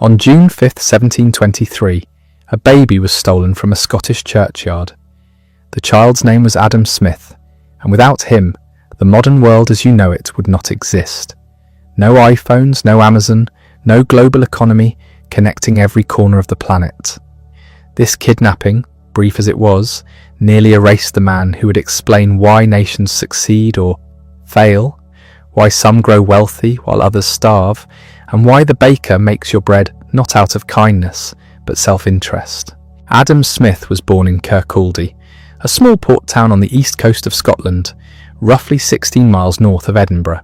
On June 5, 1723, a baby was stolen from a Scottish churchyard. The child's name was Adam Smith, and without him, the modern world as you know it would not exist. No iPhones, no Amazon, no global economy connecting every corner of the planet. This kidnapping, brief as it was, nearly erased the man who would explain why nations succeed or fail, why some grow wealthy while others starve, and why the baker makes your bread not out of kindness, but self-interest. Adam Smith was born in Kirkcaldy, a small port town on the east coast of Scotland, roughly 16 miles north of Edinburgh.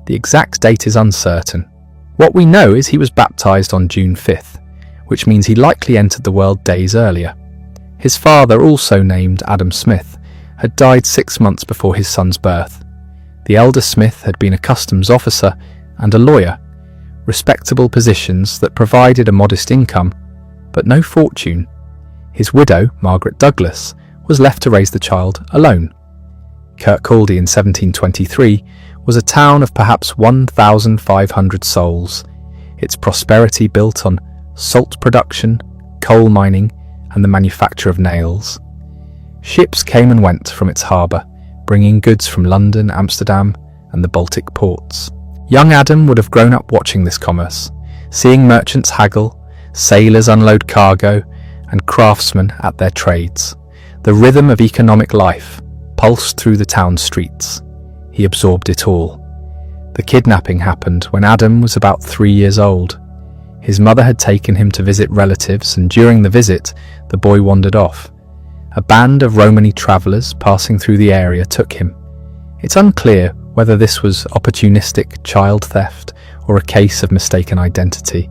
The exact date is uncertain. What we know is he was baptised on June 5th, which means he likely entered the world days earlier. His father, also named Adam Smith, had died 6 months before his son's birth. The elder Smith had been a customs officer and a lawyer, respectable positions that provided a modest income, but no fortune. His widow, Margaret Douglas, was left to raise the child alone. Kirkcaldy in 1723 was a town of perhaps 1,500 souls, its prosperity built on salt production, coal mining, and the manufacture of nails. Ships came and went from its harbour, bringing goods from London, Amsterdam, and the Baltic ports. Young Adam would have grown up watching this commerce, seeing merchants haggle, sailors unload cargo, and craftsmen at their trades. The rhythm of economic life pulsed through the town streets. He absorbed it all. The kidnapping happened when Adam was about 3 years old. His mother had taken him to visit relatives, and during the visit, the boy wandered off. A band of Romany travellers passing through the area took him. It's unclear whether this was opportunistic child theft or a case of mistaken identity.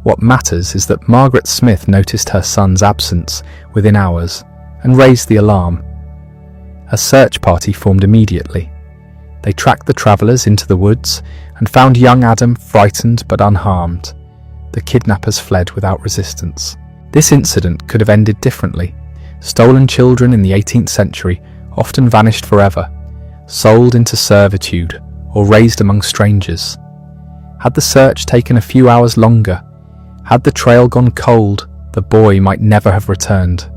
What matters is that Margaret Smith noticed her son's absence within hours and raised the alarm. A search party formed immediately. They tracked the travellers into the woods and found young Adam frightened but unharmed. The kidnappers fled without resistance. This incident could have ended differently. Stolen children in the 18th century often vanished forever, sold into servitude or raised among strangers. Had the search taken a few hours longer, had the trail gone cold, the boy might never have returned.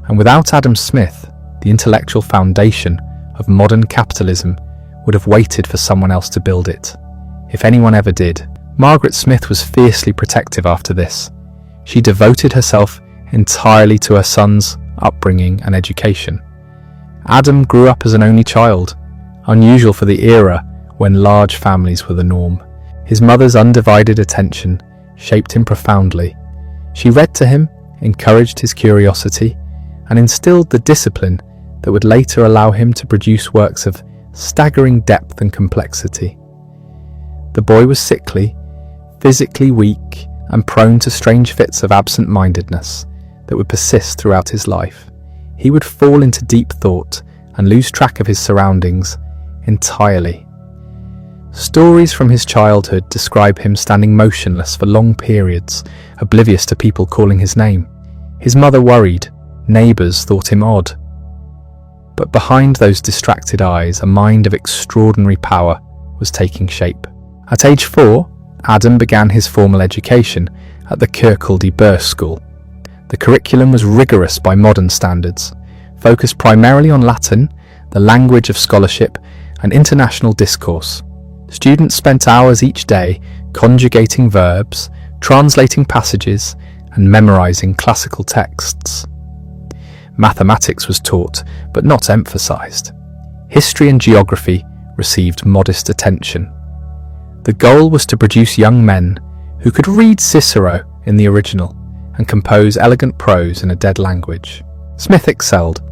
And without Adam Smith, the intellectual foundation of modern capitalism would have waited for someone else to build it. If anyone ever did. Margaret Smith was fiercely protective after this. She devoted herself entirely to her son's upbringing and education. Adam grew up as an only child, unusual for the era when large families were the norm. His mother's undivided attention shaped him profoundly. She read to him, encouraged his curiosity, and instilled the discipline that would later allow him to produce works of staggering depth and complexity. The boy was sickly, physically weak, and prone to strange fits of absent-mindedness that would persist throughout his life. He would fall into deep thought and lose track of his surroundings entirely. Stories from his childhood describe him standing motionless for long periods, oblivious to people calling his name. His mother worried, neighbours thought him odd. But behind those distracted eyes, a mind of extraordinary power was taking shape. At age 4, Adam began his formal education at the Kirkcaldy Burse School. The curriculum was rigorous by modern standards, focused primarily on Latin, the language of scholarship, and international discourse. Students spent hours each day conjugating verbs, translating passages, and memorizing classical texts. Mathematics was taught, but not emphasized. History and geography received modest attention. The goal was to produce young men who could read Cicero in the original and compose elegant prose in a dead language. Smith excelled.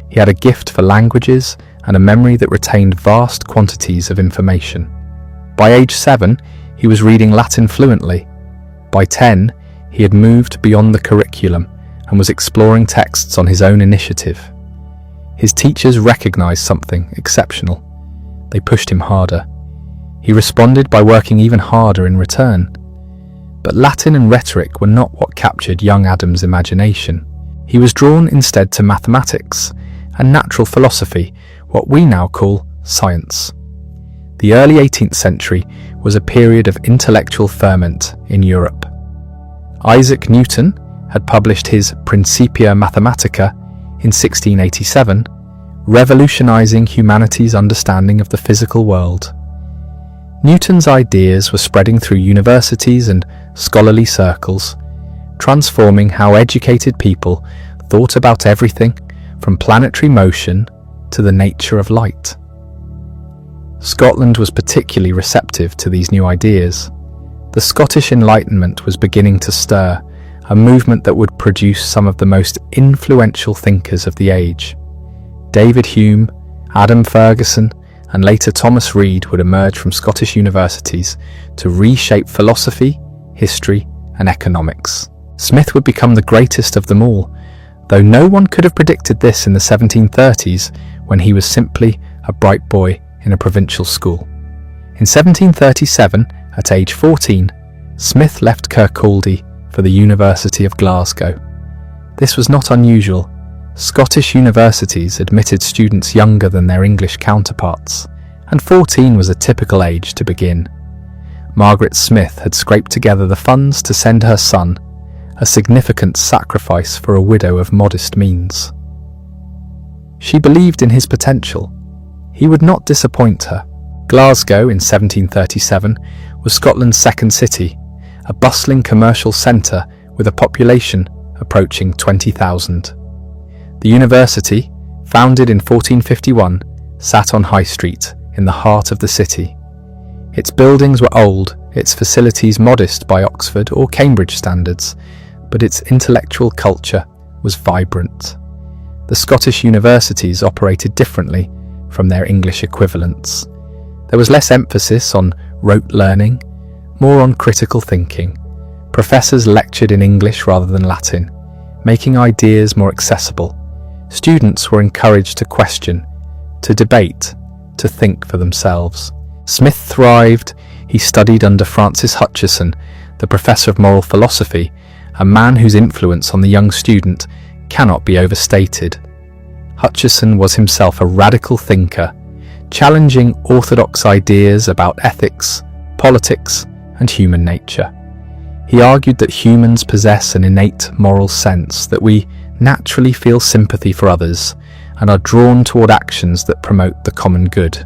He had a gift for languages and a memory that retained vast quantities of information. By age 7, he was reading Latin fluently. By 10, he had moved beyond the curriculum and was exploring texts on his own initiative. His teachers recognized something exceptional. They pushed him harder. He responded by working even harder in return. But Latin and rhetoric were not what captured young Adam's imagination. He was drawn instead to mathematics and natural philosophy, what we now call science. The early 18th century was a period of intellectual ferment in Europe. Isaac Newton had published his Principia Mathematica in 1687, revolutionizing humanity's understanding of the physical world. Newton's ideas were spreading through universities and scholarly circles, transforming how educated people thought about everything from planetary motion to the nature of light. Scotland was particularly receptive to these new ideas. The Scottish Enlightenment was beginning to stir, a movement that would produce some of the most influential thinkers of the age. David Hume, Adam Ferguson, and later Thomas Reid would emerge from Scottish universities to reshape philosophy, history, and economics. Smith would become the greatest of them all, though no one could have predicted this in the 1730s when he was simply a bright boy in a provincial school. In 1737, at age 14, Smith left Kirkcaldy for the University of Glasgow. This was not unusual. Scottish universities admitted students younger than their English counterparts, and 14 was a typical age to begin. Margaret Smith had scraped together the funds to send her son, a significant sacrifice for a widow of modest means. She believed in his potential. He would not disappoint her. Glasgow in 1737 was Scotland's second city, a bustling commercial centre with a population approaching 20,000. The university, founded in 1451, sat on High Street in the heart of the city. Its buildings were old, its facilities modest by Oxford or Cambridge standards, but its intellectual culture was vibrant. The Scottish universities operated differently from their English equivalents. There was less emphasis on rote learning, more on critical thinking. Professors lectured in English rather than Latin, making ideas more accessible. Students were encouraged to question, to debate, to think for themselves. Smith thrived. He studied under Francis Hutcheson, the professor of moral philosophy, a man whose influence on the young student cannot be overstated. Hutcheson was himself a radical thinker, challenging orthodox ideas about ethics, politics, and human nature. He argued that humans possess an innate moral sense, that we naturally feel sympathy for others and are drawn toward actions that promote the common good.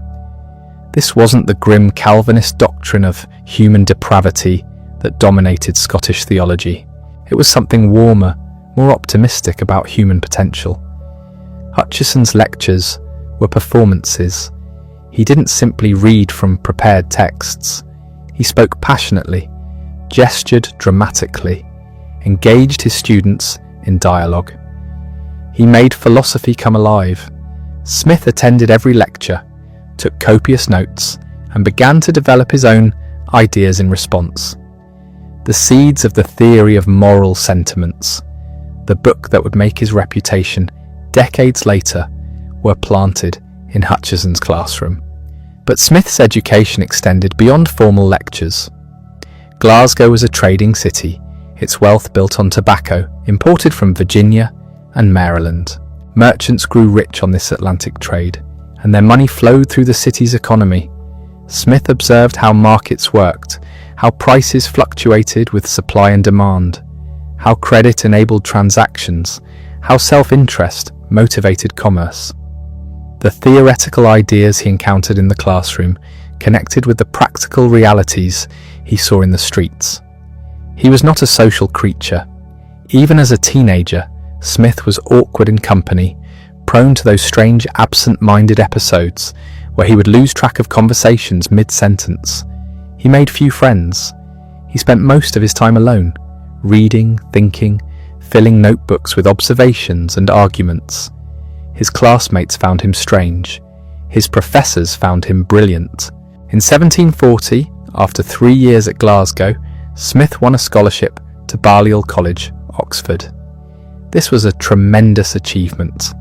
This wasn't the grim Calvinist doctrine of human depravity that dominated Scottish theology. It was something warmer, more optimistic about human potential. Hutcheson's lectures were performances. He didn't simply read from prepared texts. He spoke passionately, gestured dramatically, engaged his students in dialogue. He made philosophy come alive. Smith attended every lecture, took copious notes, and began to develop his own ideas in response. The seeds of the theory of moral sentiments, the book that would make his reputation decades later, were planted in Hutcheson's classroom. But Smith's education extended beyond formal lectures. Glasgow was a trading city, its wealth built on tobacco imported from Virginia and Maryland. Merchants grew rich on this Atlantic trade, and their money flowed through the city's economy. Smith observed how markets worked, how prices fluctuated with supply and demand, how credit enabled transactions, how self-interest motivated commerce. The theoretical ideas he encountered in the classroom connected with the practical realities he saw in the streets. He was not a social creature. Even as a teenager, Smith was awkward in company, prone to those strange absent-minded episodes where he would lose track of conversations mid-sentence. He made few friends. He spent most of his time alone, reading, thinking, filling notebooks with observations and arguments. His classmates found him strange. His professors found him brilliant. In 1740, after 3 years at Glasgow, Smith won a scholarship to Balliol College, Oxford. This was a tremendous achievement.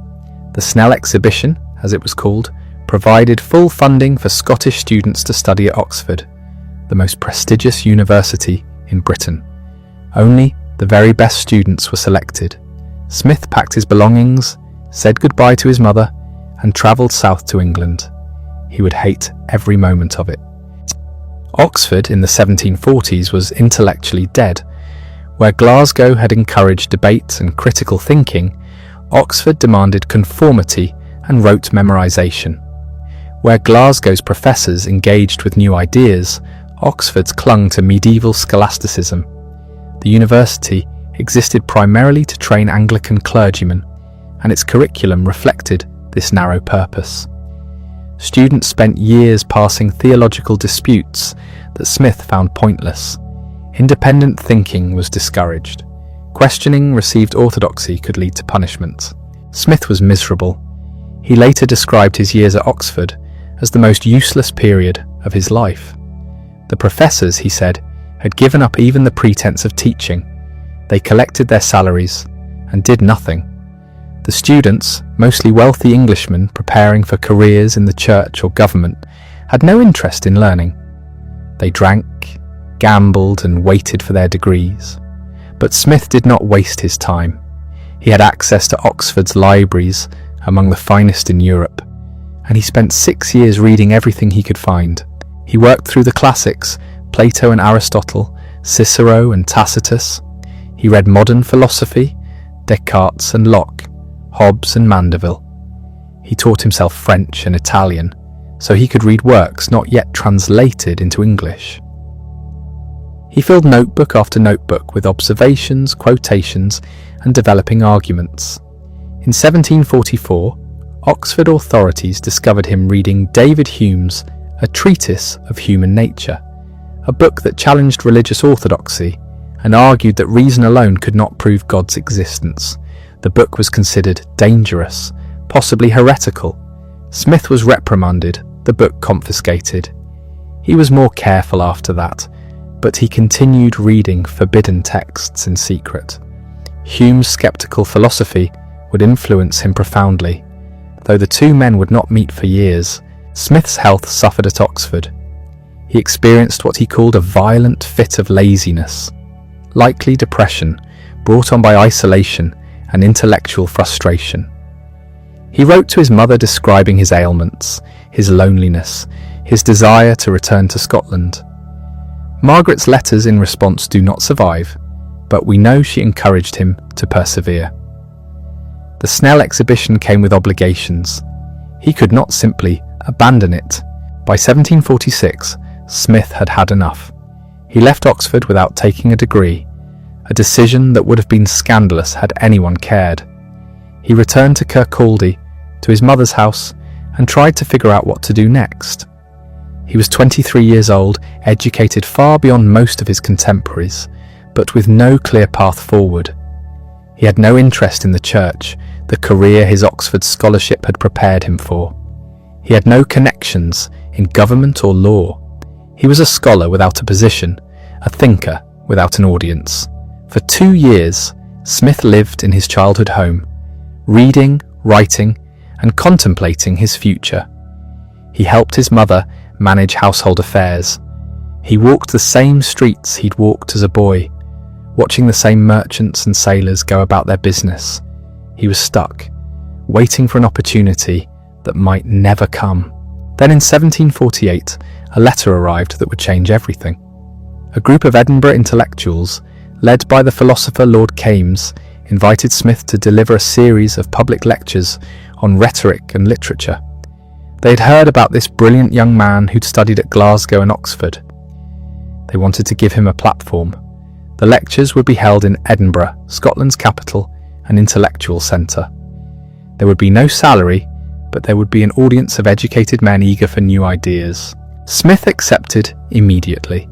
The Snell Exhibition, as it was called, provided full funding for Scottish students to study at Oxford, the most prestigious university in Britain. Only the very best students were selected. Smith packed his belongings, said goodbye to his mother, and travelled south to England. he would hate every moment of it. Oxford in the 1740s was intellectually dead. Where Glasgow had encouraged debate and critical thinking, Oxford demanded conformity and rote memorization. Where Glasgow's professors engaged with new ideas, Oxford's clung to medieval scholasticism. The university existed primarily to train Anglican clergymen, and its curriculum reflected this narrow purpose. Students spent years passing theological disputes that Smith found pointless. Independent thinking was discouraged. Questioning received orthodoxy could lead to punishment. Smith was miserable. He later described his years at Oxford as the most useless period of his life. The professors, he said, had given up even the pretense of teaching. They collected their salaries and did nothing. The students, mostly wealthy Englishmen preparing for careers in the church or government, had no interest in learning. They drank, gambled, and waited for their degrees. But Smith did not waste his time. He had access to Oxford's libraries, among the finest in Europe, and he spent 6 years reading everything he could find. He worked through the classics, Plato and Aristotle, Cicero and Tacitus. He read modern philosophy, Descartes and Locke, Hobbes and Mandeville. He taught himself French and Italian, so he could read works not yet translated into English. He filled notebook after notebook with observations, quotations, and developing arguments. In 1744, Oxford authorities discovered him reading David Hume's A Treatise of Human Nature, a book that challenged religious orthodoxy and argued that reason alone could not prove God's existence. The book was considered dangerous, possibly heretical. Smith was reprimanded, the book confiscated. He was more careful after that, but he continued reading forbidden texts in secret. Hume's skeptical philosophy would influence him profoundly. Though the two men would not meet for years, Smith's health suffered at Oxford. He experienced what he called a violent fit of laziness, likely depression, brought on by isolation and intellectual frustration. He wrote to his mother describing his ailments, his loneliness, his desire to return to Scotland. Margaret's letters in response do not survive, but we know she encouraged him to persevere. The Snell exhibition came with obligations. He could not simply abandon it. By 1746, Smith had had enough. He left Oxford without taking a degree, a decision that would have been scandalous had anyone cared. He returned to Kirkcaldy, to his mother's house, and tried to figure out what to do next. He was 23 years old, educated far beyond most of his contemporaries, but with no clear path forward. He had no interest in the church, the career his Oxford scholarship had prepared him for. He had no connections in government or law. He was a scholar without a position, a thinker without an audience. For 2 years, Smith lived in his childhood home, reading, writing, and contemplating his future. He helped his mother manage household affairs. He walked the same streets he'd walked as a boy, watching the same merchants and sailors go about their business. He was stuck, waiting for an opportunity that might never come. Then in 1748, a letter arrived that would change everything. A group of Edinburgh intellectuals, led by the philosopher Lord Kames, invited Smith to deliver a series of public lectures on rhetoric and literature. They had heard about this brilliant young man who'd studied at Glasgow and Oxford. They wanted to give him a platform. The lectures would be held in Edinburgh, Scotland's capital and intellectual centre. There would be no salary, but there would be an audience of educated men eager for new ideas. Smith accepted immediately.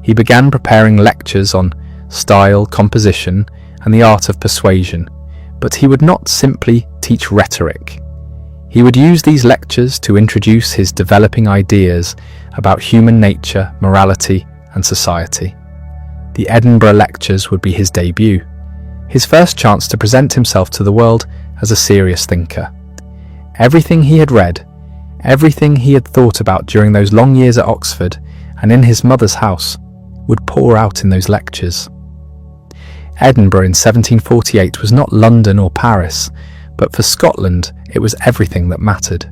He began preparing lectures on style, composition, and the art of persuasion, but he would not simply teach rhetoric. He would use these lectures to introduce his developing ideas about human nature, morality, and society. The Edinburgh lectures would be his debut, his first chance to present himself to the world as a serious thinker. Everything he had read, everything he had thought about during those long years at Oxford and in his mother's house, would pour out in those lectures. Edinburgh in 1748 was not London or Paris, but for Scotland it was everything that mattered.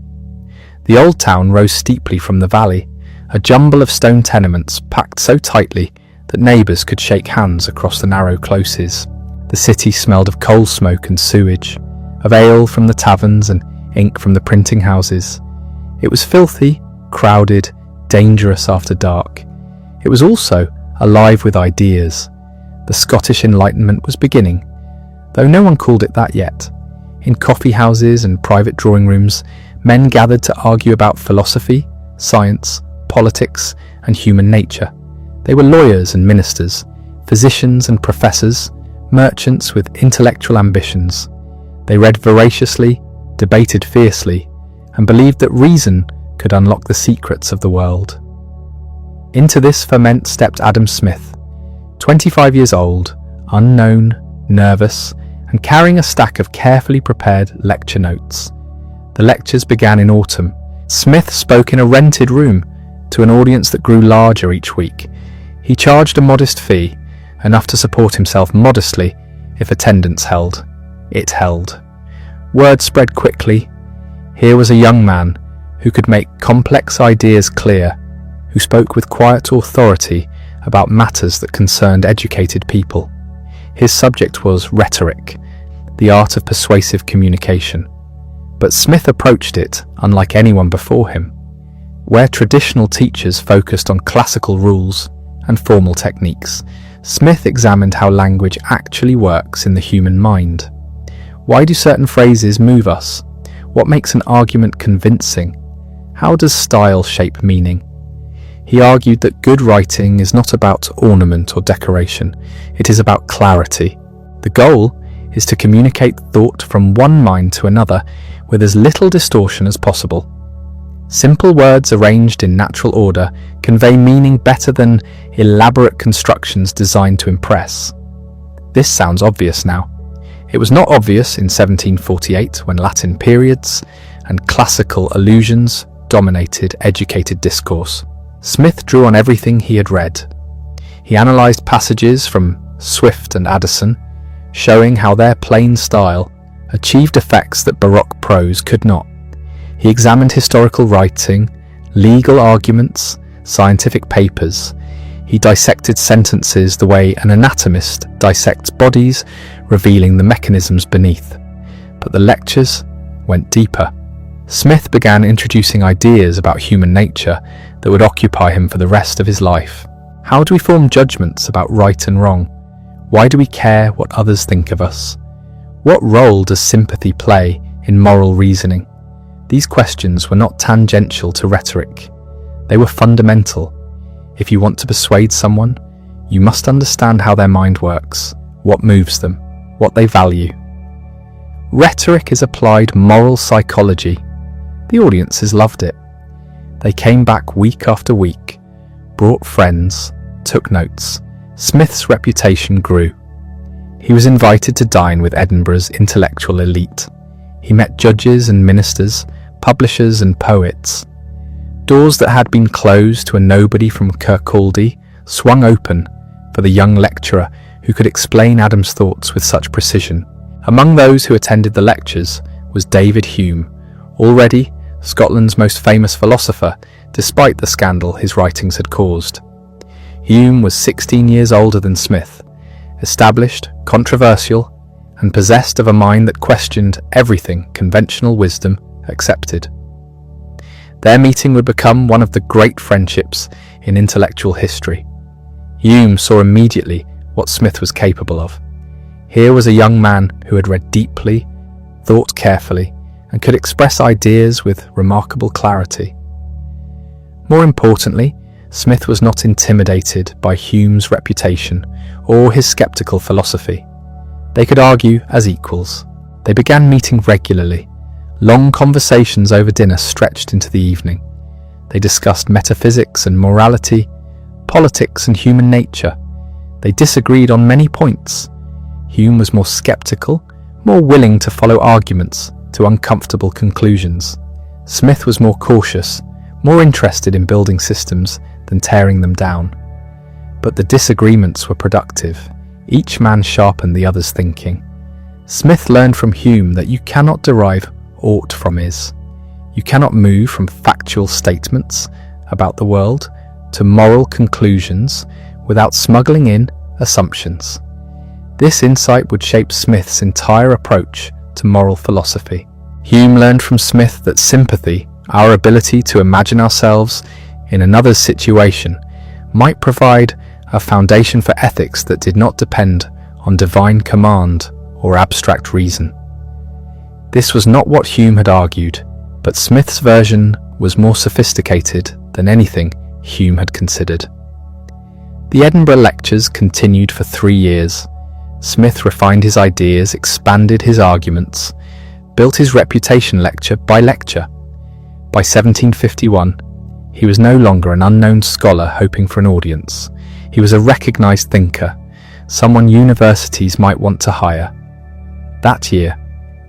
The old town rose steeply from the valley, a jumble of stone tenements packed so tightly that neighbours could shake hands across the narrow closes. The city smelled of coal smoke and sewage, of ale from the taverns and ink from the printing houses. It was filthy, crowded, dangerous after dark. It was also alive with ideas. The Scottish Enlightenment was beginning, though no one called it that yet. In coffee houses and private drawing rooms, men gathered to argue about philosophy, science, politics, and human nature. They were lawyers and ministers, physicians and professors, merchants with intellectual ambitions. They read voraciously, debated fiercely, and believed that reason could unlock the secrets of the world. Into this ferment stepped Adam Smith, 25 years old, unknown, nervous, and carrying a stack of carefully prepared lecture notes. The lectures began in autumn. Smith spoke in a rented room to an audience that grew larger each week. He charged a modest fee, enough to support himself modestly if attendance held. It held. Word spread quickly. Here was a young man who could make complex ideas clear, who spoke with quiet authority about matters that concerned educated people. His subject was rhetoric, the art of persuasive communication. But Smith approached it unlike anyone before him. Where traditional teachers focused on classical rules and formal techniques, Smith examined how language actually works in the human mind. Why do certain phrases move us? What makes an argument convincing? How does style shape meaning? He argued that good writing is not about ornament or decoration, it is about clarity. The goal is to communicate thought from one mind to another with as little distortion as possible. Simple words arranged in natural order convey meaning better than elaborate constructions designed to impress. This sounds obvious now. It was not obvious in 1748 when Latin periods and classical allusions dominated educated discourse. Smith drew on everything he had read. He analysed passages from Swift and Addison, showing how their plain style achieved effects that Baroque prose could not. He examined historical writing, legal arguments, scientific papers. He dissected sentences the way an anatomist dissects bodies, revealing the mechanisms beneath. But the lectures went deeper. Smith began introducing ideas about human nature that would occupy him for the rest of his life. How do we form judgments about right and wrong? Why do we care what others think of us? What role does sympathy play in moral reasoning? These questions were not tangential to rhetoric. They were fundamental. If you want to persuade someone, you must understand how their mind works, what moves them, what they value. Rhetoric is applied moral psychology. The audiences loved it. They came back week after week, brought friends, took notes. Smith's reputation grew. He was invited to dine with Edinburgh's intellectual elite. He met judges and ministers, publishers and poets. Doors that had been closed to a nobody from Kirkcaldy swung open for the young lecturer who could explain Adam's thoughts with such precision. Among those who attended the lectures was David Hume, already Scotland's most famous philosopher, despite the scandal his writings had caused. Hume was 16 years older than Smith, established, controversial, and possessed of a mind that questioned everything conventional wisdom accepted. Their meeting would become one of the great friendships in intellectual history. Hume saw immediately what Smith was capable of. Here was a young man who had read deeply, thought carefully, and could express ideas with remarkable clarity. More importantly, Smith was not intimidated by Hume's reputation or his skeptical philosophy. They could argue as equals. They began meeting regularly. Long conversations over dinner stretched into the evening. They discussed metaphysics and morality, politics and human nature. They disagreed on many points. Hume was more skeptical, more willing to follow arguments to uncomfortable conclusions. Smith was more cautious, more interested in building systems than tearing them down. But the disagreements were productive. Each man sharpened the other's thinking. Smith learned from Hume that you cannot derive aught from is. You cannot move from factual statements about the world to moral conclusions without smuggling in assumptions. This insight would shape Smith's entire approach to moral philosophy. Hume learned from Smith that sympathy, our ability to imagine ourselves in another's situation, might provide a foundation for ethics that did not depend on divine command or abstract reason. This was not what Hume had argued, but Smith's version was more sophisticated than anything Hume had considered. The Edinburgh lectures continued for 3 years. Smith refined his ideas, expanded his arguments, built his reputation lecture by lecture. By 1751, he was no longer an unknown scholar hoping for an audience. He was a recognized thinker, someone universities might want to hire. That year,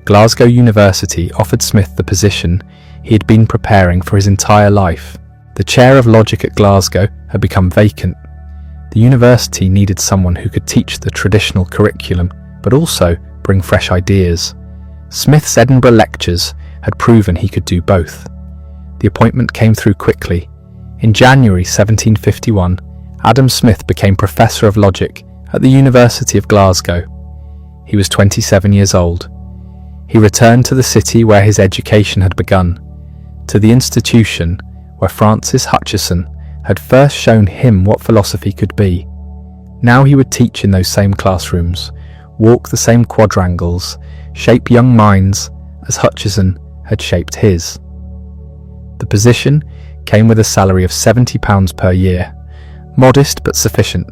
Glasgow University offered Smith the position he had been preparing for his entire life. The chair of logic at Glasgow had become vacant. The university needed someone who could teach the traditional curriculum, but also bring fresh ideas. Smith's Edinburgh lectures had proven he could do both. The appointment came through quickly. In January 1751, Adam Smith became Professor of Logic at the University of Glasgow. He was 27 years old. He returned to the city where his education had begun, to the institution where Francis Hutcheson had first shown him what philosophy could be. Now he would teach in those same classrooms, walk the same quadrangles, shape young minds as Hutcheson had shaped his. The position came with a salary of £70 per year, modest but sufficient.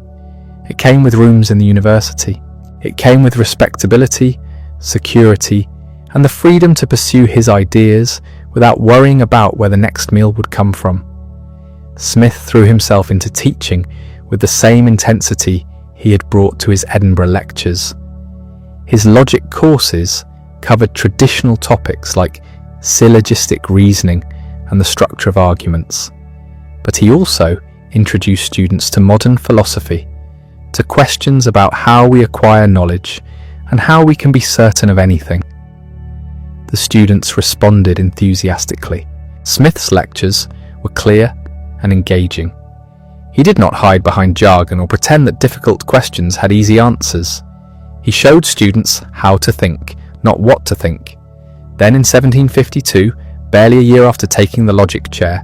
It came with rooms in the university. It came with respectability, security, and the freedom to pursue his ideas without worrying about where the next meal would come from. Smith threw himself into teaching with the same intensity he had brought to his Edinburgh lectures. His logic courses covered traditional topics like syllogistic reasoning and the structure of arguments, but he also introduced students to modern philosophy, to questions about how we acquire knowledge and how we can be certain of anything. The students responded enthusiastically. Smith's lectures were clear and engaging. He did not hide behind jargon or pretend that difficult questions had easy answers. He showed students how to think, not what to think. Then in 1752, barely a year after taking the logic chair,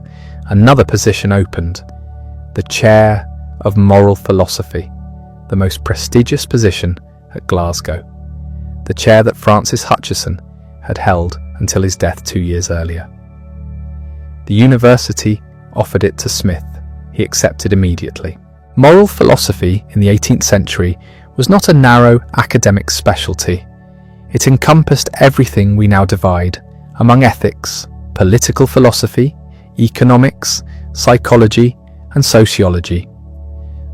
another position opened, the chair of moral philosophy, the most prestigious position at Glasgow, the chair that Francis Hutcheson had held until his death 2 years earlier. The university offered it to Smith. He accepted immediately. Moral philosophy in the 18th century was not a narrow academic specialty. It encompassed everything we now divide among ethics, political philosophy, economics, psychology, and sociology.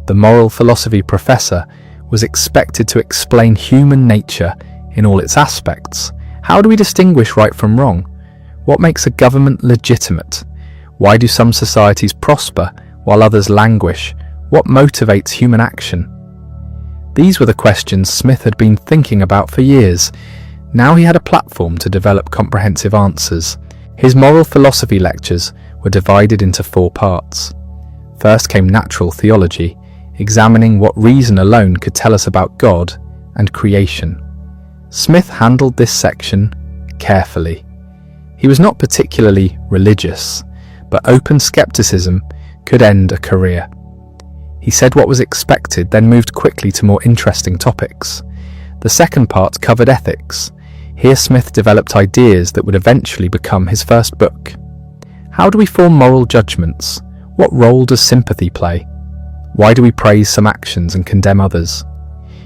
The moral philosophy professor was expected to explain human nature in all its aspects. How do we distinguish right from wrong? What makes a government legitimate? Why do some societies prosper while others languish? What motivates human action? These were the questions Smith had been thinking about for years. Now he had a platform to develop comprehensive answers. His moral philosophy lectures were divided into 4 parts. First came natural theology, examining what reason alone could tell us about God and creation. Smith handled this section carefully. He was not particularly religious, but open skepticism could end a career. He said what was expected, then moved quickly to more interesting topics. The second part covered ethics. Here Smith developed ideas that would eventually become his first book. How do we form moral judgments? What role does sympathy play? Why do we praise some actions and condemn others?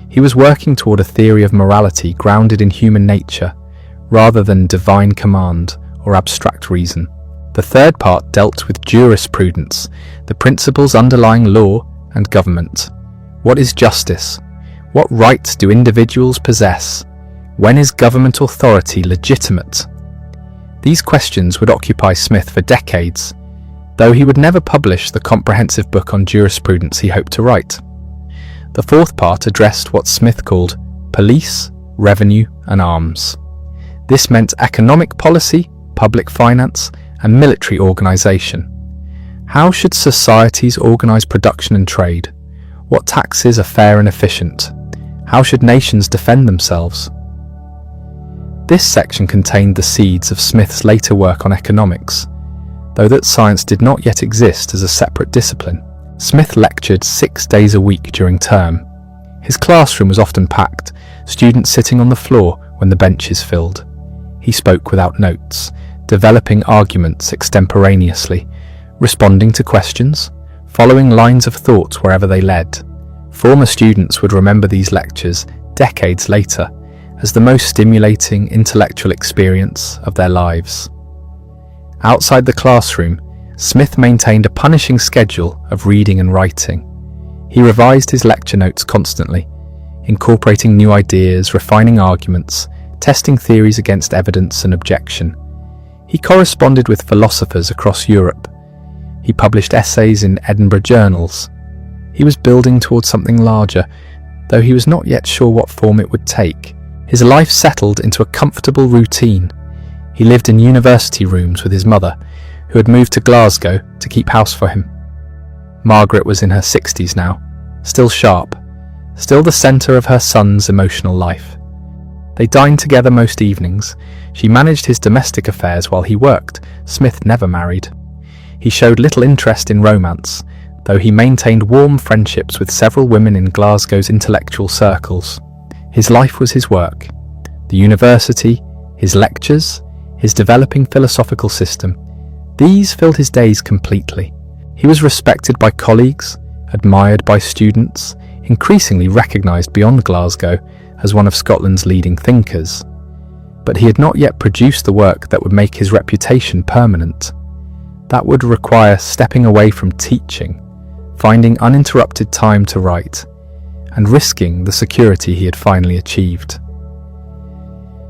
He was working toward a theory of morality grounded in human nature, rather than divine command or abstract reason. The third part dealt with jurisprudence, the principles underlying law and government. What is justice? What rights do individuals possess? When is government authority legitimate? These questions would occupy Smith for decades, though he would never publish the comprehensive book on jurisprudence he hoped to write. The fourth part addressed what Smith called police, revenue, and arms. This meant economic policy, public finance, and military organisation. How should societies organise production and trade? What taxes are fair and efficient? How should nations defend themselves? This section contained the seeds of Smith's later work on economics. Though that science did not yet exist as a separate discipline, Smith lectured 6 days a week during term. His classroom was often packed, students sitting on the floor when the benches filled. He spoke without notes, developing arguments extemporaneously, responding to questions, following lines of thought wherever they led. Former students would remember these lectures decades later as the most stimulating intellectual experience of their lives. Outside the classroom, Smith maintained a punishing schedule of reading and writing. He revised his lecture notes constantly, incorporating new ideas, refining arguments, testing theories against evidence and objection. He corresponded with philosophers across Europe. He published essays in Edinburgh journals. He was building towards something larger, though he was not yet sure what form it would take. His life settled into a comfortable routine. He lived in university rooms with his mother, who had moved to Glasgow to keep house for him. Margaret was in her 60s now, still sharp, still the centre of her son's emotional life. They dined together most evenings. She managed his domestic affairs while he worked. Smith never married. He showed little interest in romance, though he maintained warm friendships with several women in Glasgow's intellectual circles. His life was his work. The university, his lectures, his developing philosophical system, these filled his days completely. He was respected by colleagues, admired by students, increasingly recognised beyond Glasgow as one of Scotland's leading thinkers. But he had not yet produced the work that would make his reputation permanent. That would require stepping away from teaching, finding uninterrupted time to write, and risking the security he had finally achieved.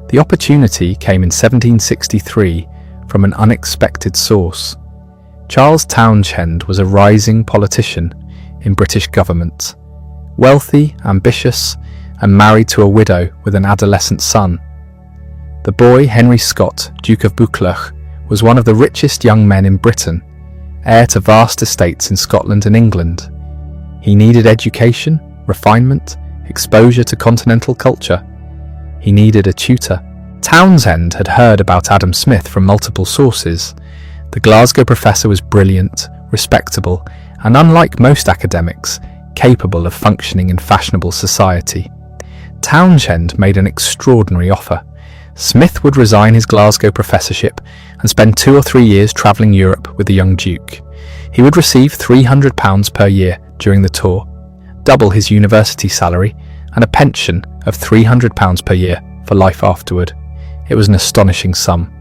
The opportunity came in 1763 from an unexpected source. Charles Townshend was a rising politician in British government, wealthy, ambitious, and married to a widow with an adolescent son. The boy, Henry Scott, Duke of Buccleuch, was one of the richest young men in Britain, heir to vast estates in Scotland and England. He needed education, refinement, exposure to continental culture. He needed a tutor. Townshend had heard about Adam Smith from multiple sources. The Glasgow professor was brilliant, respectable, and unlike most academics, capable of functioning in fashionable society. Townshend made an extraordinary offer. Smith would resign his Glasgow professorship and spend 2 or 3 years travelling Europe with the young Duke. He would receive £300 per year during the tour, double his university salary, and a pension of £300 per year for life afterward. It was an astonishing sum.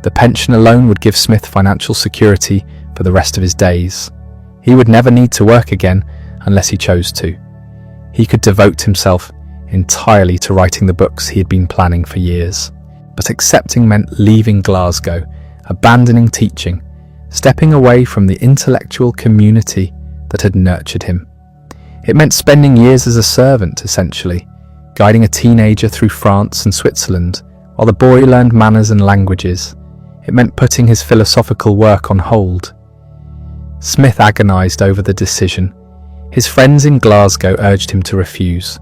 The pension alone would give Smith financial security for the rest of his days. He would never need to work again unless he chose to. He could devote himself entirely to writing the books he had been planning for years. But accepting meant leaving Glasgow, abandoning teaching, stepping away from the intellectual community that had nurtured him. It meant spending years as a servant, essentially, guiding a teenager through France and Switzerland, while the boy learned manners and languages. It meant putting his philosophical work on hold. Smith agonised over the decision. His friends in Glasgow urged him to refuse.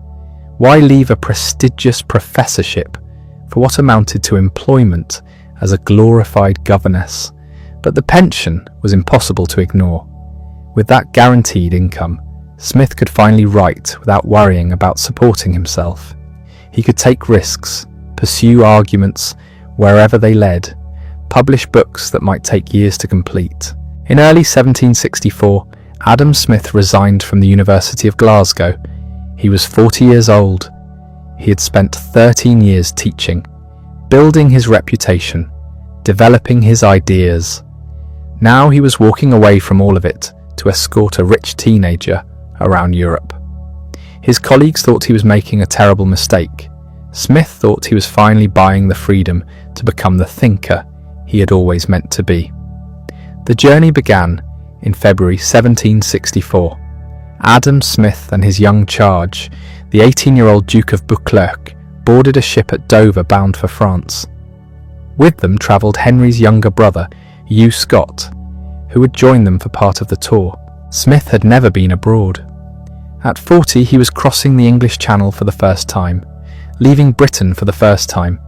Why leave a prestigious professorship for what amounted to employment as a glorified governess? But the pension was impossible to ignore. With that guaranteed income, Smith could finally write without worrying about supporting himself. He could take risks, pursue arguments wherever they led, publish books that might take years to complete. In early 1764, Adam Smith resigned from the University of Glasgow. He was 40 years old. He had spent 13 years teaching, building his reputation, developing his ideas. Now he was walking away from all of it to escort a rich teenager around Europe. His colleagues thought he was making a terrible mistake. Smith thought he was finally buying the freedom to become the thinker he had always meant to be. The journey began in February 1764. Adam Smith and his young charge, the 18-year-old Duke of Buccleuch, boarded a ship at Dover bound for France. With them travelled Henry's younger brother, Hugh Scott, who would join them for part of the tour. Smith had never been abroad. At 40, he was crossing the English Channel for the first time, leaving Britain for the first time,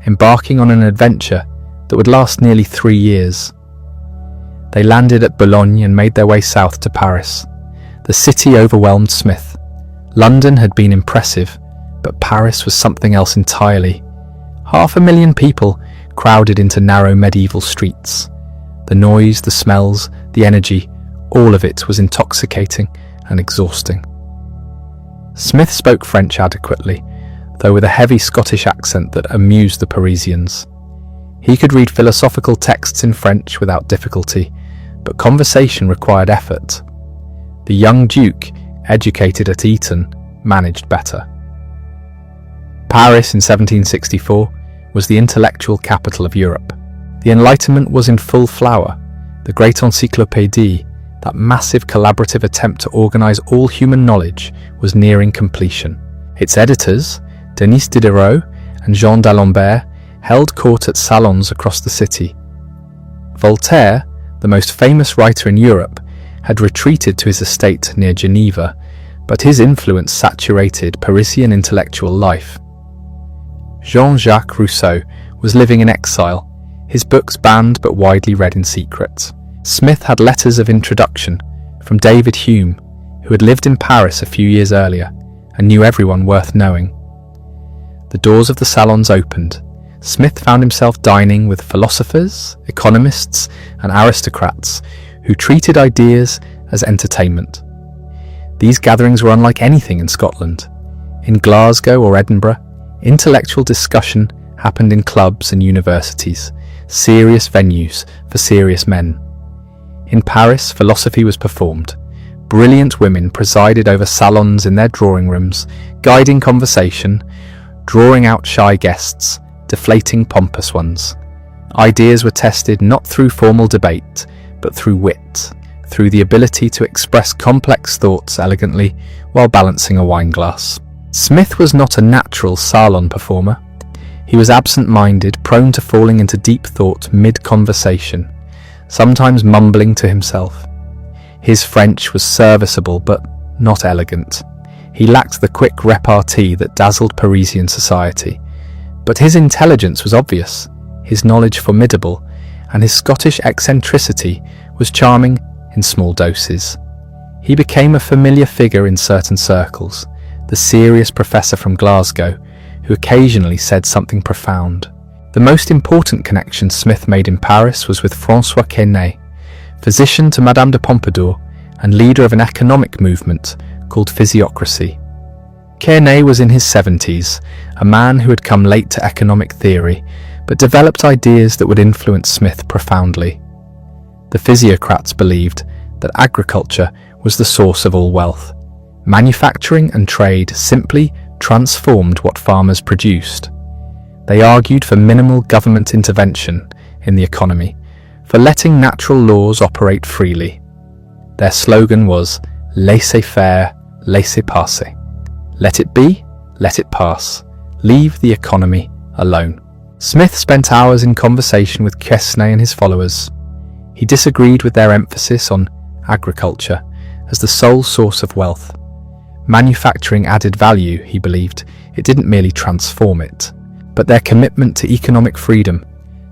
embarking on an adventure that would last nearly 3 years. They landed at Boulogne and made their way south to Paris. The city overwhelmed Smith. London had been impressive, but Paris was something else entirely. 500,000 people crowded into narrow medieval streets. The noise, the smells, the energy, all of it was intoxicating and exhausting. Smith spoke French adequately, though with a heavy Scottish accent that amused the Parisians. He could read philosophical texts in French without difficulty, but conversation required effort. The young Duke, educated at Eton, managed better. Paris in 1764 was the intellectual capital of Europe. The Enlightenment was in full flower. The Great Encyclopédie, that massive collaborative attempt to organize all human knowledge, was nearing completion. Its editors, Denis Diderot and Jean d'Alembert, held court at salons across the city. Voltaire, the most famous writer in Europe, had retreated to his estate near Geneva, but his influence saturated Parisian intellectual life. Jean-Jacques Rousseau was living in exile, his books banned but widely read in secret. Smith had letters of introduction from David Hume, who had lived in Paris a few years earlier and knew everyone worth knowing. The doors of the salons opened. Smith found himself dining with philosophers, economists, and aristocrats who treated ideas as entertainment. These gatherings were unlike anything in Scotland. In Glasgow or Edinburgh, intellectual discussion happened in clubs and universities, serious venues for serious men. In Paris, philosophy was performed. Brilliant women presided over salons in their drawing rooms, guiding conversation, drawing out shy guests, deflating pompous ones. Ideas were tested not through formal debate, but through wit, through the ability to express complex thoughts elegantly while balancing a wineglass. Smith was not a natural salon performer. He was absent-minded, prone to falling into deep thought mid-conversation, sometimes mumbling to himself. His French was serviceable but not elegant. He lacked the quick repartee that dazzled Parisian society. But his intelligence was obvious, his knowledge formidable, and his Scottish eccentricity was charming in small doses. He became a familiar figure in certain circles, the serious professor from Glasgow, who occasionally said something profound. The most important connection Smith made in Paris was with François Quesnay, physician to Madame de Pompadour and leader of an economic movement called physiocracy. Quesnay was in his 70s, a man who had come late to economic theory, but developed ideas that would influence Smith profoundly. The physiocrats believed that agriculture was the source of all wealth. Manufacturing and trade simply transformed what farmers produced. They argued for minimal government intervention in the economy, for letting natural laws operate freely. Their slogan was laissez-faire, laissez-passer. Let it be, let it pass. Leave the economy alone. Smith spent hours in conversation with Quesnay and his followers. He disagreed with their emphasis on agriculture as the sole source of wealth. Manufacturing added value, he believed. It didn't merely transform it. But their commitment to economic freedom,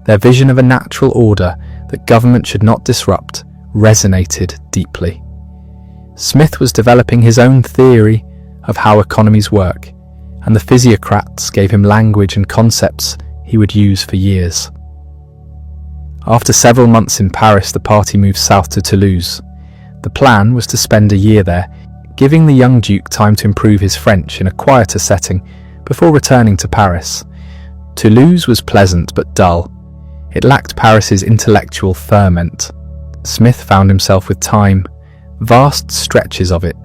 their vision of a natural order that government should not disrupt, resonated deeply. Smith was developing his own theory of how economies work, and the physiocrats gave him language and concepts he would use for years. After several months in Paris, the party moved south to Toulouse. The plan was to spend a year there, giving the young Duke time to improve his French in a quieter setting before returning to Paris. Toulouse was pleasant but dull. It lacked Paris's intellectual ferment. Smith found himself with time, vast stretches of it,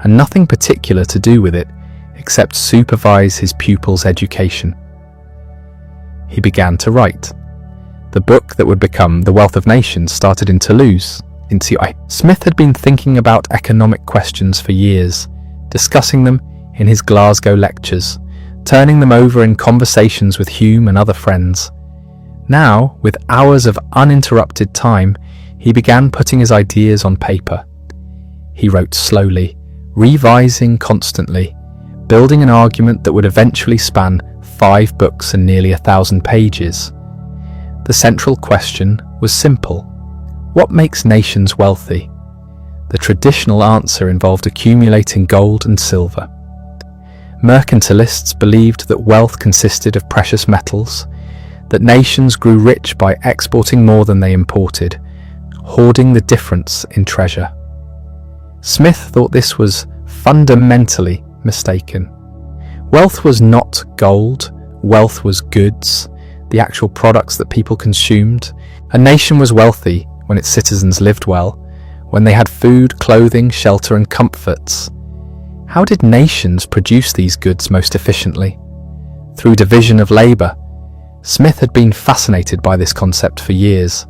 and nothing particular to do with it except supervise his pupils' education. He began to write. The book that would become The Wealth of Nations started in Toulouse. Smith had been thinking about economic questions for years, discussing them in his Glasgow lectures, turning them over in conversations with Hume and other friends. Now, with hours of uninterrupted time, he began putting his ideas on paper. He wrote slowly, revising constantly, building an argument that would eventually span 5 books and nearly 1,000 pages. The central question was simple. What makes nations wealthy? The traditional answer involved accumulating gold and silver. Mercantilists believed that wealth consisted of precious metals, that nations grew rich by exporting more than they imported, hoarding the difference in treasure. Smith thought this was fundamentally mistaken. Wealth was not gold, wealth was goods, the actual products that people consumed. A nation was wealthy when its citizens lived well, when they had food, clothing, shelter, and comforts. How did nations produce these goods most efficiently? Through division of labour. Smith had been fascinated by this concept for years.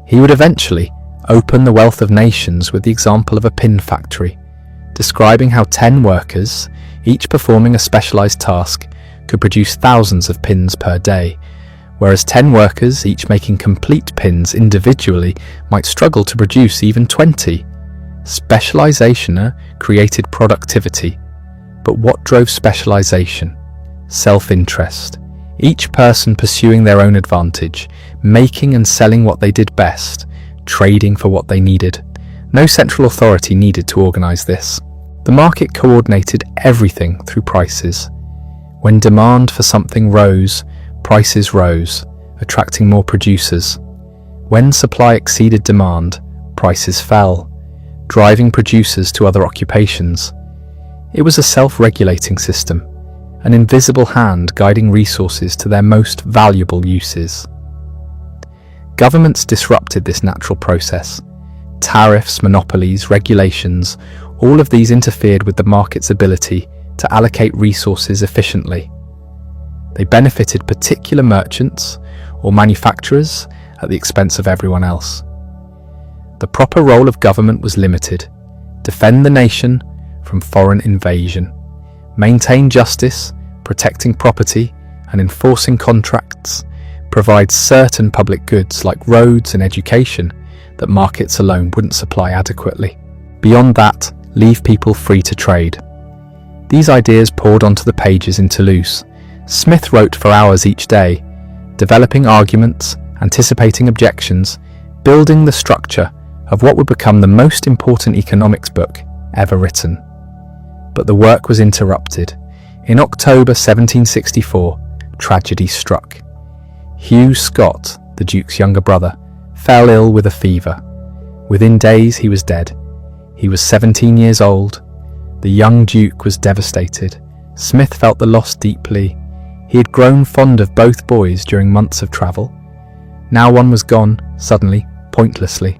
He would eventually open the wealth of nations with the example of a pin factory, describing how 10 workers, each performing a specialised task, could produce thousands of pins per day, whereas 10 workers, each making complete pins individually, might struggle to produce even 20. Specialisation created productivity. But what drove specialisation? Self-interest. Each person pursuing their own advantage, making and selling what they did best, trading for what they needed. No central authority needed to organise this. The market coordinated everything through prices. When demand for something rose, prices rose, attracting more producers. When supply exceeded demand, prices fell, driving producers to other occupations. It was a self-regulating system, an invisible hand guiding resources to their most valuable uses. Governments disrupted this natural process. Tariffs, monopolies, regulations, all of these interfered with the market's ability to allocate resources efficiently. They benefited particular merchants or manufacturers at the expense of everyone else. The proper role of government was limited: defend the nation from foreign invasion, maintain justice, protecting property and enforcing contracts, provide certain public goods like roads and education that markets alone wouldn't supply adequately. Beyond that, leave people free to trade. These ideas poured onto the pages in Toulouse. Smith wrote for hours each day, developing arguments, anticipating objections, building the structure of what would become the most important economics book ever written. But the work was interrupted. In October 1764, tragedy struck. Hugh Scott, the Duke's younger brother, fell ill with a fever. Within days he was dead. He was 17 years old. The young Duke was devastated. Smith felt the loss deeply. He had grown fond of both boys during months of travel. Now one was gone, suddenly, pointlessly.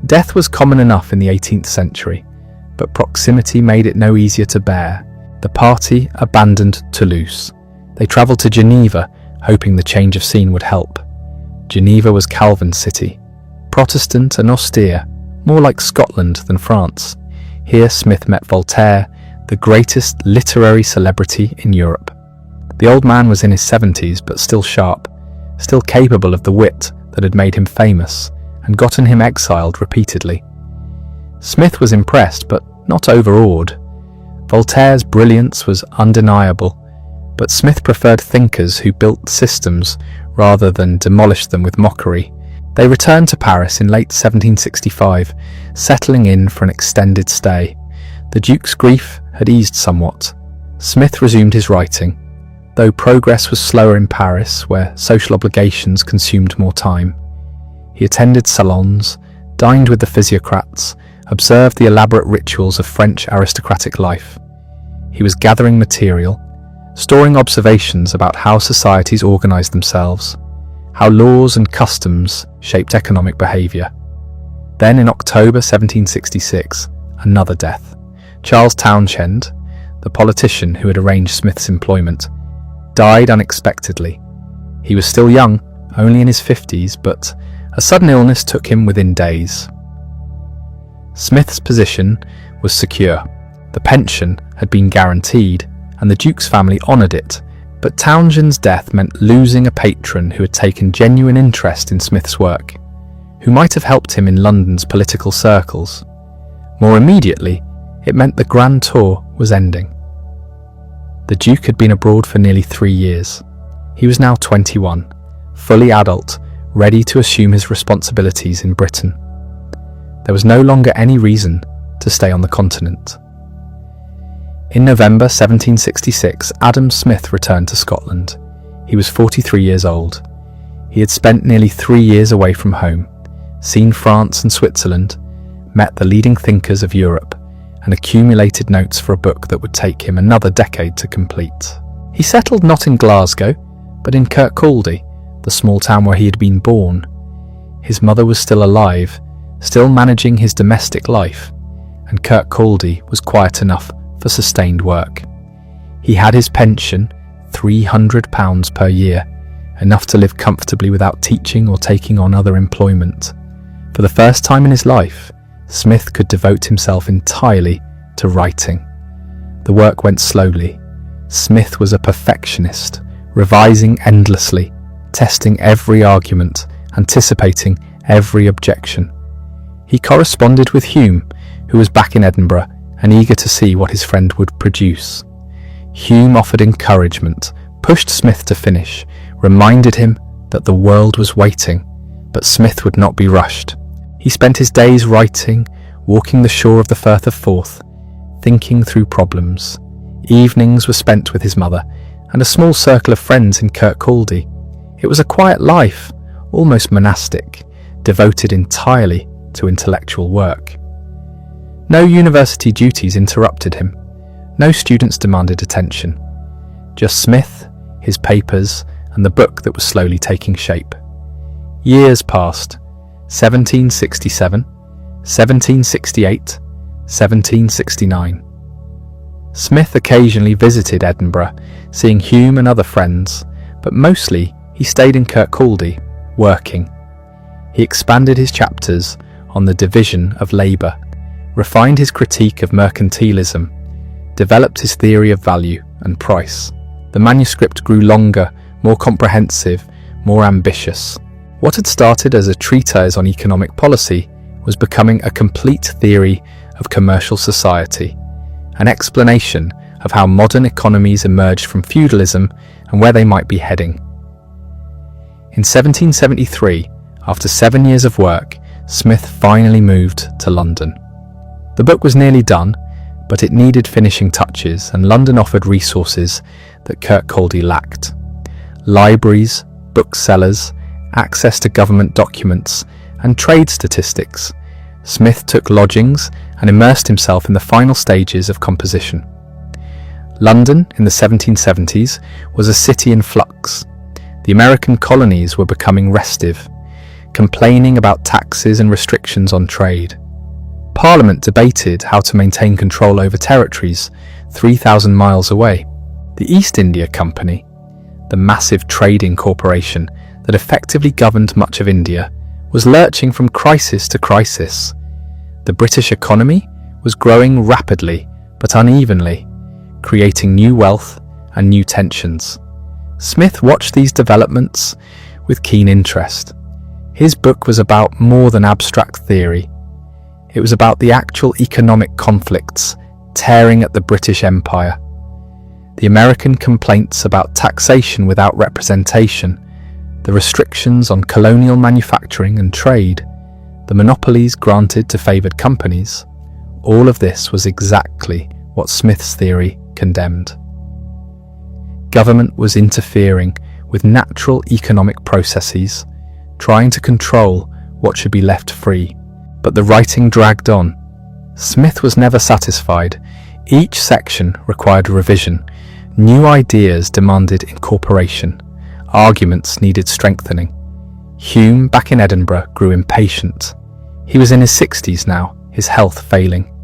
Death was common enough in the 18th century, but proximity made it no easier to bear. The party abandoned Toulouse. They travelled to Geneva, hoping the change of scene would help. Geneva was Calvin's city, Protestant and austere, more like Scotland than France. Here Smith met Voltaire, the greatest literary celebrity in Europe. The old man was in his 70s, but still sharp, still capable of the wit that had made him famous and gotten him exiled repeatedly. Smith was impressed, but not overawed. Voltaire's brilliance was undeniable, but Smith preferred thinkers who built systems rather than demolished them with mockery. They returned to Paris in late 1765, settling in for an extended stay. The Duke's grief had eased somewhat. Smith resumed his writing, though progress was slower in Paris, where social obligations consumed more time. He attended salons, dined with the physiocrats, observed the elaborate rituals of French aristocratic life. He was gathering material, storing observations about how societies organized themselves, how laws and customs shaped economic behavior. Then in October 1766, another death. Charles Townshend, the politician who had arranged Smith's employment, died unexpectedly. He was still young, only in his 50s, but a sudden illness took him within days. Smith's position was secure. The pension had been guaranteed, and the Duke's family honoured it, But Townshend's death meant losing a patron who had taken genuine interest in Smith's work, who might have helped him in London's political circles. More immediately, it meant the Grand Tour was ending. The Duke had been abroad for nearly 3 years. He was now 21, fully adult, ready to assume his responsibilities in Britain. There was no longer any reason to stay on the continent. In November 1766, Adam Smith returned to Scotland. He was 43 years old. He had spent nearly 3 years away from home, seen France and Switzerland, met the leading thinkers of Europe, and accumulated notes for a book that would take him another decade to complete. He settled not in Glasgow, but in Kirkcaldy, the small town where he had been born. His mother was still alive, still managing his domestic life, and Kirkcaldy was quiet enough for sustained work. He had his pension, £300 per year, enough to live comfortably without teaching or taking on other employment. For the first time in his life, Smith could devote himself entirely to writing. The work went slowly. Smith was a perfectionist, revising endlessly, testing every argument, anticipating every objection. He corresponded with Hume, who was back in Edinburgh and eager to see what his friend would produce. Hume offered encouragement, pushed Smith to finish, reminded him that the world was waiting, but Smith would not be rushed. He spent his days writing, walking the shore of the Firth of Forth, thinking through problems. Evenings were spent with his mother and a small circle of friends in Kirkcaldy. It was a quiet life, almost monastic, devoted entirely to intellectual work. No university duties interrupted him. No students demanded attention. Just Smith, his papers, and the book that was slowly taking shape. Years passed. 1767, 1768, 1769. Smith occasionally visited Edinburgh, seeing Hume and other friends, but mostly he stayed in Kirkcaldy, working. He expanded his chapters on the division of labour, refined his critique of mercantilism, developed his theory of value and price. The manuscript grew longer, more comprehensive, more ambitious. What had started as a treatise on economic policy was becoming a complete theory of commercial society, an explanation of how modern economies emerged from feudalism and where they might be heading. In 1773, after 7 years of work, Smith finally moved to London. The book was nearly done, but it needed finishing touches, and London offered resources that Kirkcaldy lacked. Libraries, booksellers, access to government documents, and trade statistics. Smith took lodgings and immersed himself in the final stages of composition. London, in the 1770s, was a city in flux. The American colonies were becoming restive, complaining about taxes and restrictions on trade. Parliament debated how to maintain control over territories 3,000 miles away. The East India Company, the massive trading corporation that effectively governed much of India, was lurching from crisis to crisis. The British economy was growing rapidly but unevenly, creating new wealth and new tensions. Smith watched these developments with keen interest. His book was about more than abstract theory. It was about the actual economic conflicts tearing at the British Empire. The American complaints about taxation without representation, the restrictions on colonial manufacturing and trade, the monopolies granted to favoured companies, all of this was exactly what Smith's theory condemned. Government was interfering with natural economic processes, trying to control what should be left free. But the writing dragged on. Smith was never satisfied. Each section required revision. New ideas demanded incorporation. Arguments needed strengthening. Hume, back in Edinburgh, grew impatient. He was in his 60s now, his health failing.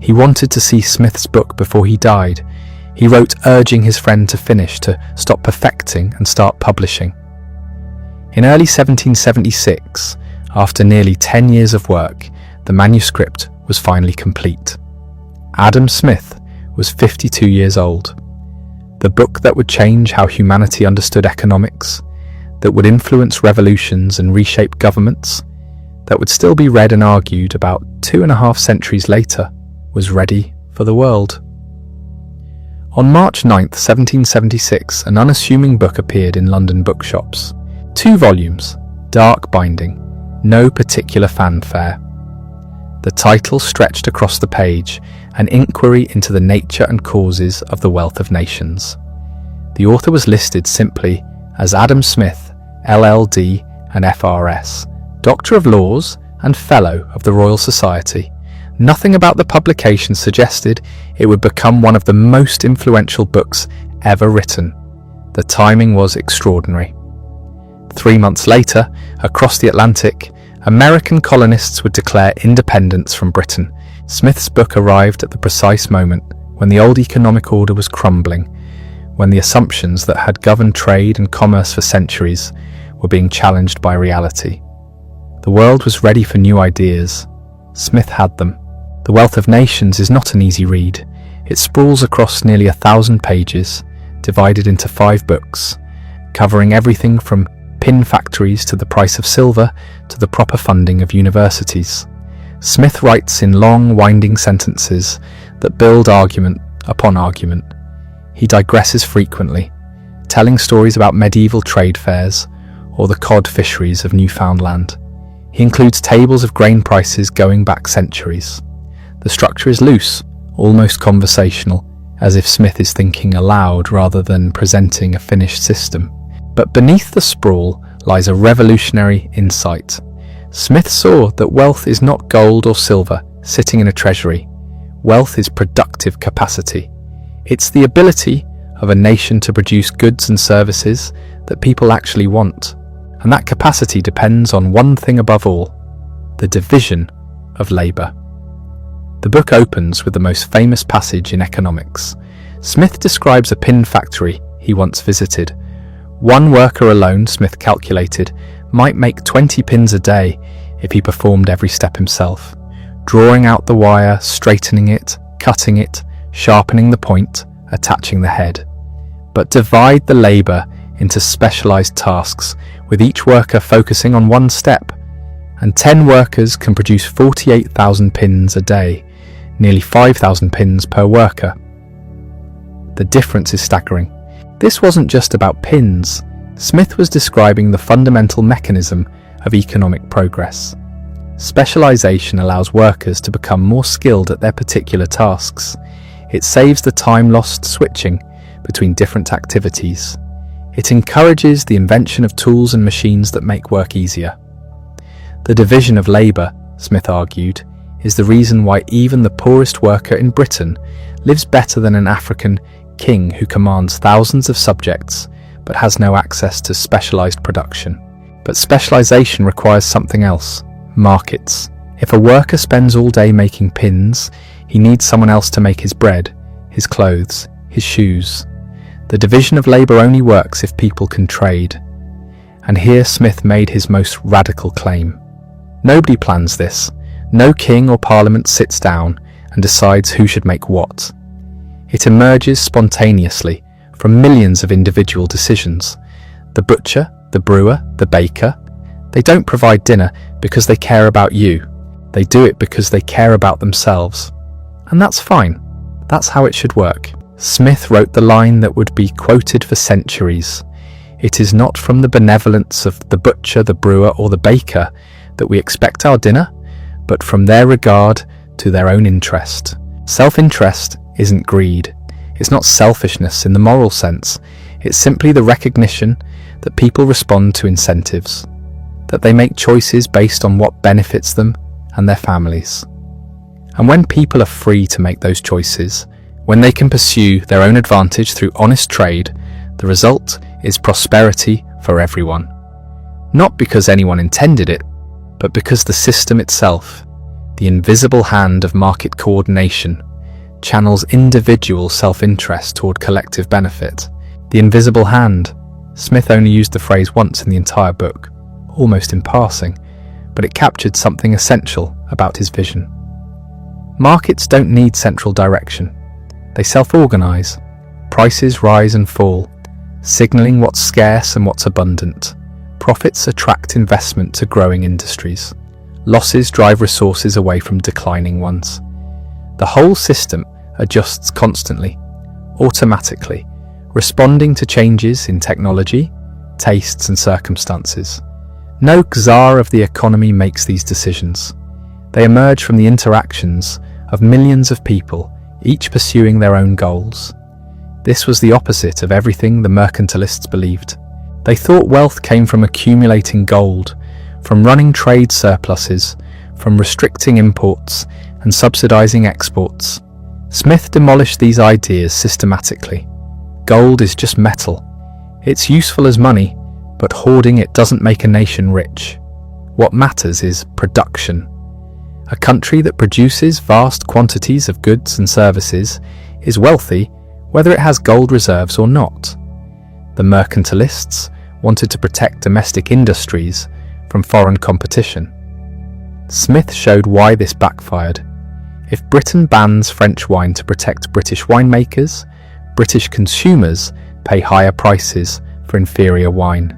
He wanted to see Smith's book before he died. He wrote urging his friend to finish, to stop perfecting and start publishing. In early 1776, after nearly 10 years of work, the manuscript was finally complete. Adam Smith was 52 years old. The book that would change how humanity understood economics, that would influence revolutions and reshape governments, that would still be read and argued about 2.5 centuries later, was ready for the world. On March 9, 1776, an unassuming book appeared in London bookshops. 2 volumes, dark binding, no particular fanfare. The title stretched across the page, an inquiry into the nature and causes of the wealth of nations. The author was listed simply as Adam Smith, LLD and FRS, Doctor of Laws and Fellow of the Royal Society. Nothing about the publication suggested it would become one of the most influential books ever written. The timing was extraordinary. 3 months later, across the Atlantic, American colonists would declare independence from Britain. Smith's book arrived at the precise moment when the old economic order was crumbling, when the assumptions that had governed trade and commerce for centuries were being challenged by reality. The world was ready for new ideas. Smith had them. The Wealth of Nations is not an easy read. It sprawls across nearly 1,000 pages, divided into 5 books, covering everything from pin factories to the price of silver to the proper funding of universities. Smith writes in long, winding sentences that build argument upon argument. He digresses frequently, telling stories about medieval trade fairs or the cod fisheries of Newfoundland. He includes tables of grain prices going back centuries. The structure is loose, almost conversational, as if Smith is thinking aloud rather than presenting a finished system. But beneath the sprawl lies a revolutionary insight. Smith saw that wealth is not gold or silver sitting in a treasury. Wealth is productive capacity. It's the ability of a nation to produce goods and services that people actually want. And that capacity depends on one thing above all: the division of labour. The book opens with the most famous passage in economics. Smith describes a pin factory he once visited. One worker alone, Smith calculated, might make 20 pins a day if he performed every step himself, drawing out the wire, straightening it, cutting it, sharpening the point, attaching the head. But divide the labour into specialised tasks, with each worker focusing on one step, and 10 workers can produce 48,000 pins a day, nearly 5,000 pins per worker. The difference is staggering. This wasn't just about pins. Smith was describing the fundamental mechanism of economic progress. Specialisation allows workers to become more skilled at their particular tasks. It saves the time lost switching between different activities. It encourages the invention of tools and machines that make work easier. The division of labour, Smith argued, is the reason why even the poorest worker in Britain lives better than an African king who commands thousands of subjects but has no access to specialised production. But specialisation requires something else: markets. If a worker spends all day making pins, he needs someone else to make his bread, his clothes, his shoes. The division of labour only works if people can trade. And here Smith made his most radical claim. Nobody plans this. No king or parliament sits down and decides who should make what. It emerges spontaneously from millions of individual decisions. The butcher, the brewer, the baker, they don't provide dinner because they care about you. They do it because they care about themselves. And that's fine. That's how it should work. Smith wrote the line that would be quoted for centuries. It is not from the benevolence of the butcher, the brewer, or the baker that we expect our dinner, but from their regard to their own interest. Self-interest isn't greed. It's not selfishness in the moral sense. It's simply the recognition that people respond to incentives, that they make choices based on what benefits them and their families. And when people are free to make those choices, when they can pursue their own advantage through honest trade, the result is prosperity for everyone. Not because anyone intended it, but because the system itself, the invisible hand of market coordination, channels individual self-interest toward collective benefit. The invisible hand. Smith only used the phrase once in the entire book, almost in passing, but it captured something essential about his vision. Markets don't need central direction. They self-organise. Prices rise and fall, signaling what's scarce and what's abundant. Profits attract investment to growing industries. Losses drive resources away from declining ones. The whole system adjusts constantly, automatically, responding to changes in technology, tastes and circumstances. No czar of the economy makes these decisions. They emerge from the interactions of millions of people, each pursuing their own goals. This was the opposite of everything the mercantilists believed. They thought wealth came from accumulating gold, from running trade surpluses, from restricting imports and subsidizing exports. Smith demolished these ideas systematically. Gold is just metal. It's useful as money, but hoarding it doesn't make a nation rich. What matters is production. A country that produces vast quantities of goods and services is wealthy whether it has gold reserves or not. The mercantilists wanted to protect domestic industries from foreign competition. Smith showed why this backfired. If Britain bans French wine to protect British winemakers, British consumers pay higher prices for inferior wine.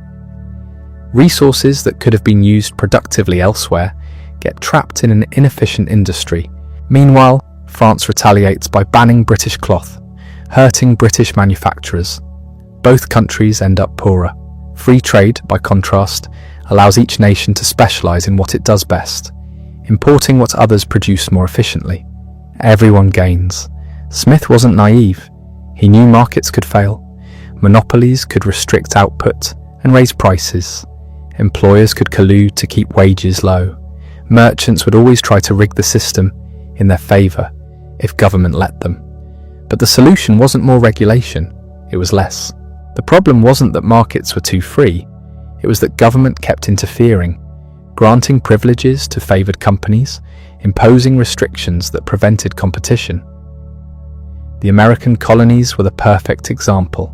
Resources that could have been used productively elsewhere get trapped in an inefficient industry. Meanwhile, France retaliates by banning British cloth, hurting British manufacturers. Both countries end up poorer. Free trade, by contrast, allows each nation to specialize in what it does best, importing what others produce more efficiently. Everyone gains. Smith wasn't naive. He knew markets could fail. Monopolies could restrict output and raise prices. Employers could collude to keep wages low. Merchants would always try to rig the system in their favor if government let them. But the solution wasn't more regulation, it was less. The problem wasn't that markets were too free, it was that government kept interfering, granting privileges to favored companies, imposing restrictions that prevented competition. The American colonies were the perfect example.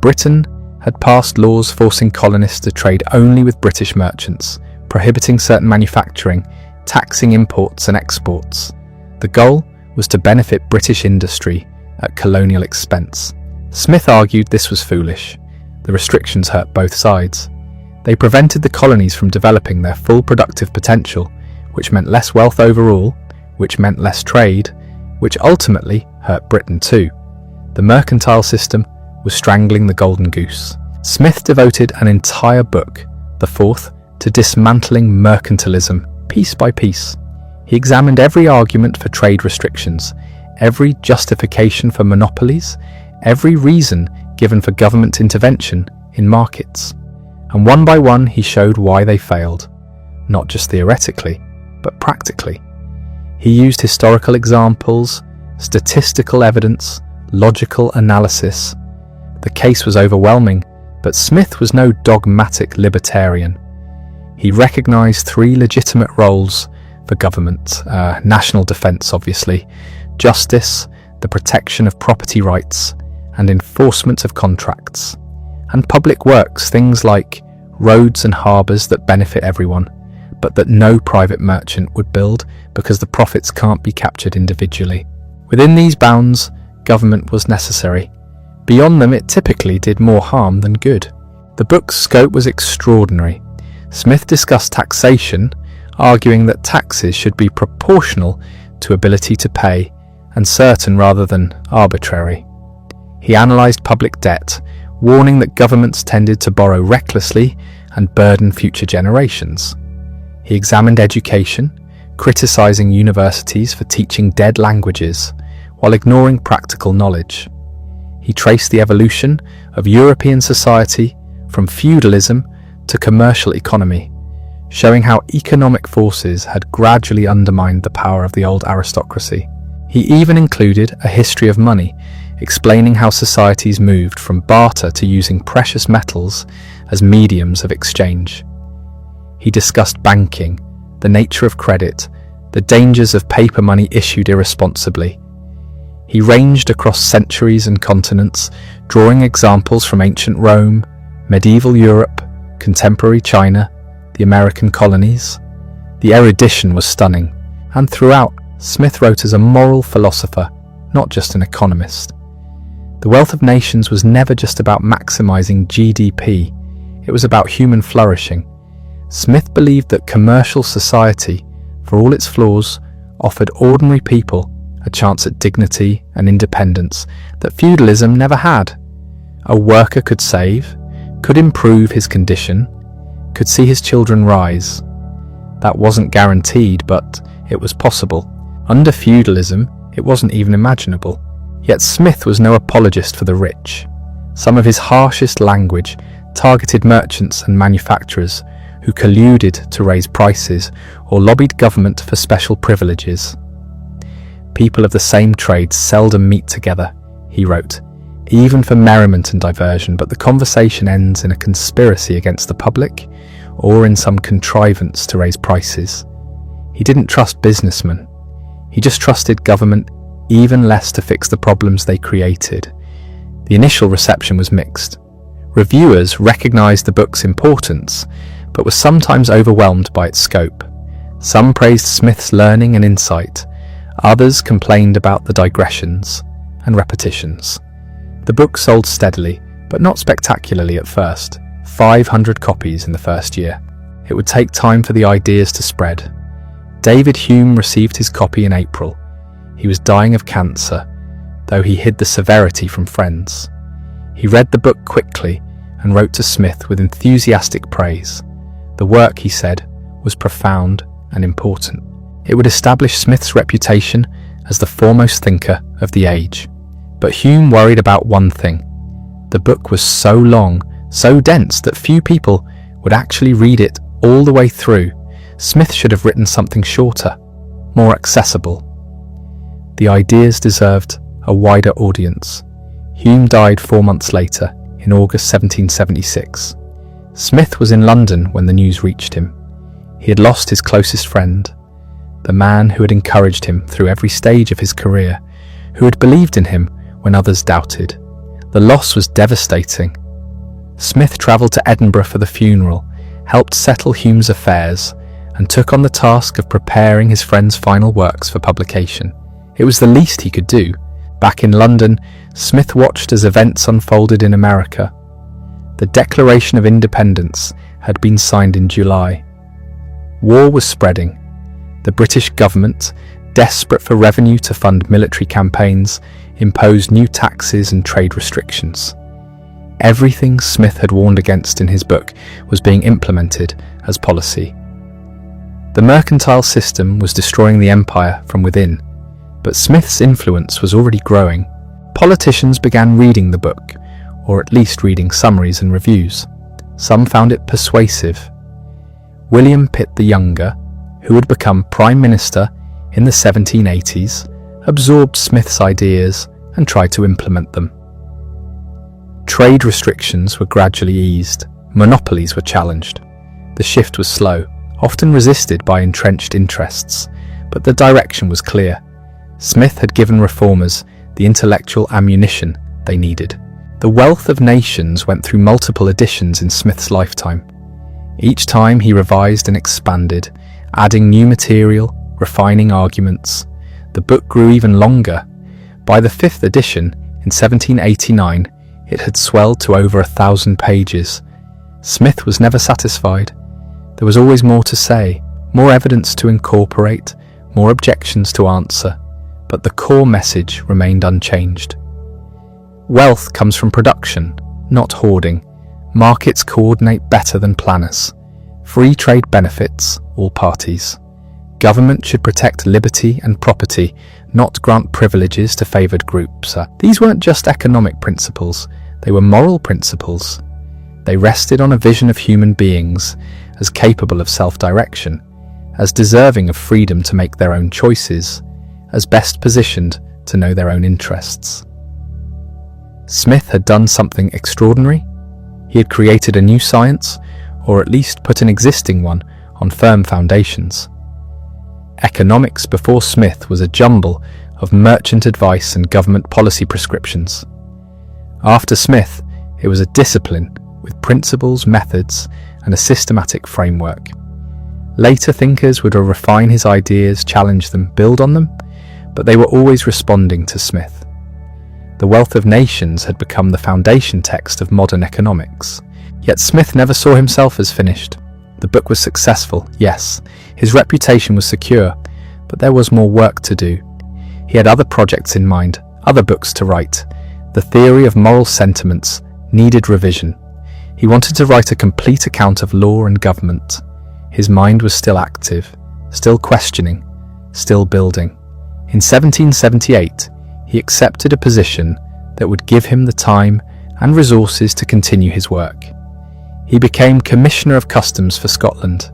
Britain had passed laws forcing colonists to trade only with British merchants, prohibiting certain manufacturing, taxing imports and exports. The goal was to benefit British industry at colonial expense. Smith argued this was foolish. The restrictions hurt both sides. They prevented the colonies from developing their full productive potential, which meant less wealth overall, which meant less trade, which ultimately hurt Britain too. The mercantile system was strangling the golden goose. Smith devoted an entire book, the fourth, to dismantling mercantilism piece by piece. He examined every argument for trade restrictions, every justification for monopolies, every reason given for government intervention in markets. And one by one he showed why they failed, not just theoretically, but practically. He used historical examples, statistical evidence, logical analysis. The case was overwhelming, but Smith was no dogmatic libertarian. He recognized three legitimate roles for government: national defense, obviously, justice, the protection of property rights, and enforcement of contracts, and public works, things like roads and harbours that benefit everyone, but that no private merchant would build because the profits can't be captured individually. Within these bounds, government was necessary. Beyond them, it typically did more harm than good. The book's scope was extraordinary. Smith discussed taxation, arguing that taxes should be proportional to ability to pay and certain rather than arbitrary. He analysed public debt, warning that governments tended to borrow recklessly and burden future generations. He examined education, criticising universities for teaching dead languages while ignoring practical knowledge. He traced the evolution of European society from feudalism to commercial economy, showing how economic forces had gradually undermined the power of the old aristocracy. He even included a history of money, explaining how societies moved from barter to using precious metals as mediums of exchange. He discussed banking, the nature of credit, the dangers of paper money issued irresponsibly. He ranged across centuries and continents, drawing examples from ancient Rome, medieval Europe, contemporary China, the American colonies. The erudition was stunning, and throughout, Smith wrote as a moral philosopher, not just an economist. The Wealth of Nations was never just about maximizing GDP, it was about human flourishing. Smith believed that commercial society, for all its flaws, offered ordinary people a chance at dignity and independence that feudalism never had. A worker could save, could improve his condition, could see his children rise. That wasn't guaranteed, but it was possible. Under feudalism, it wasn't even imaginable. Yet Smith was no apologist for the rich. Some of his harshest language targeted merchants and manufacturers who colluded to raise prices or lobbied government for special privileges. People of the same trade seldom meet together, he wrote, even for merriment and diversion, but the conversation ends in a conspiracy against the public or in some contrivance to raise prices. He didn't trust businessmen. He just trusted government even less to fix the problems they created. The initial reception was mixed. Reviewers recognized the book's importance, but were sometimes overwhelmed by its scope. Some praised Smith's learning and insight. Others complained about the digressions and repetitions. The book sold steadily, but not spectacularly at first. 500 copies in the first year. It would take time for the ideas to spread. David Hume received his copy in April. He was dying of cancer, though he hid the severity from friends. He read the book quickly and wrote to Smith with enthusiastic praise. The work, he said, was profound and important. It would establish Smith's reputation as the foremost thinker of the age. But Hume worried about one thing. The book was so long, so dense that few people would actually read it all the way through. Smith should have written something shorter, more accessible. The ideas deserved a wider audience. Hume died 4 months later, in August 1776. Smith was in London when the news reached him. He had lost his closest friend, the man who had encouraged him through every stage of his career, who had believed in him when others doubted. The loss was devastating. Smith travelled to Edinburgh for the funeral, helped settle Hume's affairs, and took on the task of preparing his friend's final works for publication. It was the least he could do. Back in London, Smith watched as events unfolded in America. The Declaration of Independence had been signed in July. War was spreading. The British government, desperate for revenue to fund military campaigns, imposed new taxes and trade restrictions. Everything Smith had warned against in his book was being implemented as policy. The mercantile system was destroying the empire from within, but Smith's influence was already growing. Politicians began reading the book, or at least reading summaries and reviews. Some found it persuasive. William Pitt the Younger, who would become Prime Minister in the 1780s, absorbed Smith's ideas and tried to implement them. Trade restrictions were gradually eased. Monopolies were challenged. The shift was slow, often resisted by entrenched interests, but the direction was clear. Smith had given reformers the intellectual ammunition they needed. The Wealth of Nations went through multiple editions in Smith's lifetime. Each time he revised and expanded, adding new material, refining arguments. The book grew even longer. By the 5th edition, in 1789, it had swelled to over 1,000 pages. Smith was never satisfied. There was always more to say, more evidence to incorporate, more objections to answer, but the core message remained unchanged. Wealth comes from production, not hoarding. Markets coordinate better than planners. Free trade benefits all parties. Government should protect liberty and property, not grant privileges to favoured groups. These weren't just economic principles, they were moral principles. They rested on a vision of human beings as capable of self-direction, as deserving of freedom to make their own choices, as best positioned to know their own interests. Smith had done something extraordinary. He had created a new science, or at least put an existing one on firm foundations. Economics before Smith was a jumble of merchant advice and government policy prescriptions. After Smith, it was a discipline with principles, methods, and a systematic framework. Later thinkers would refine his ideas, challenge them, build on them, but they were always responding to Smith. The Wealth of Nations had become the foundation text of modern economics. Yet Smith never saw himself as finished. The book was successful, yes. His reputation was secure, but there was more work to do. He had other projects in mind, other books to write. The theory of moral sentiments needed revision. He wanted to write a complete account of law and government. His mind was still active, still questioning, still building. In 1778, he accepted a position that would give him the time and resources to continue his work. He became Commissioner of Customs for Scotland.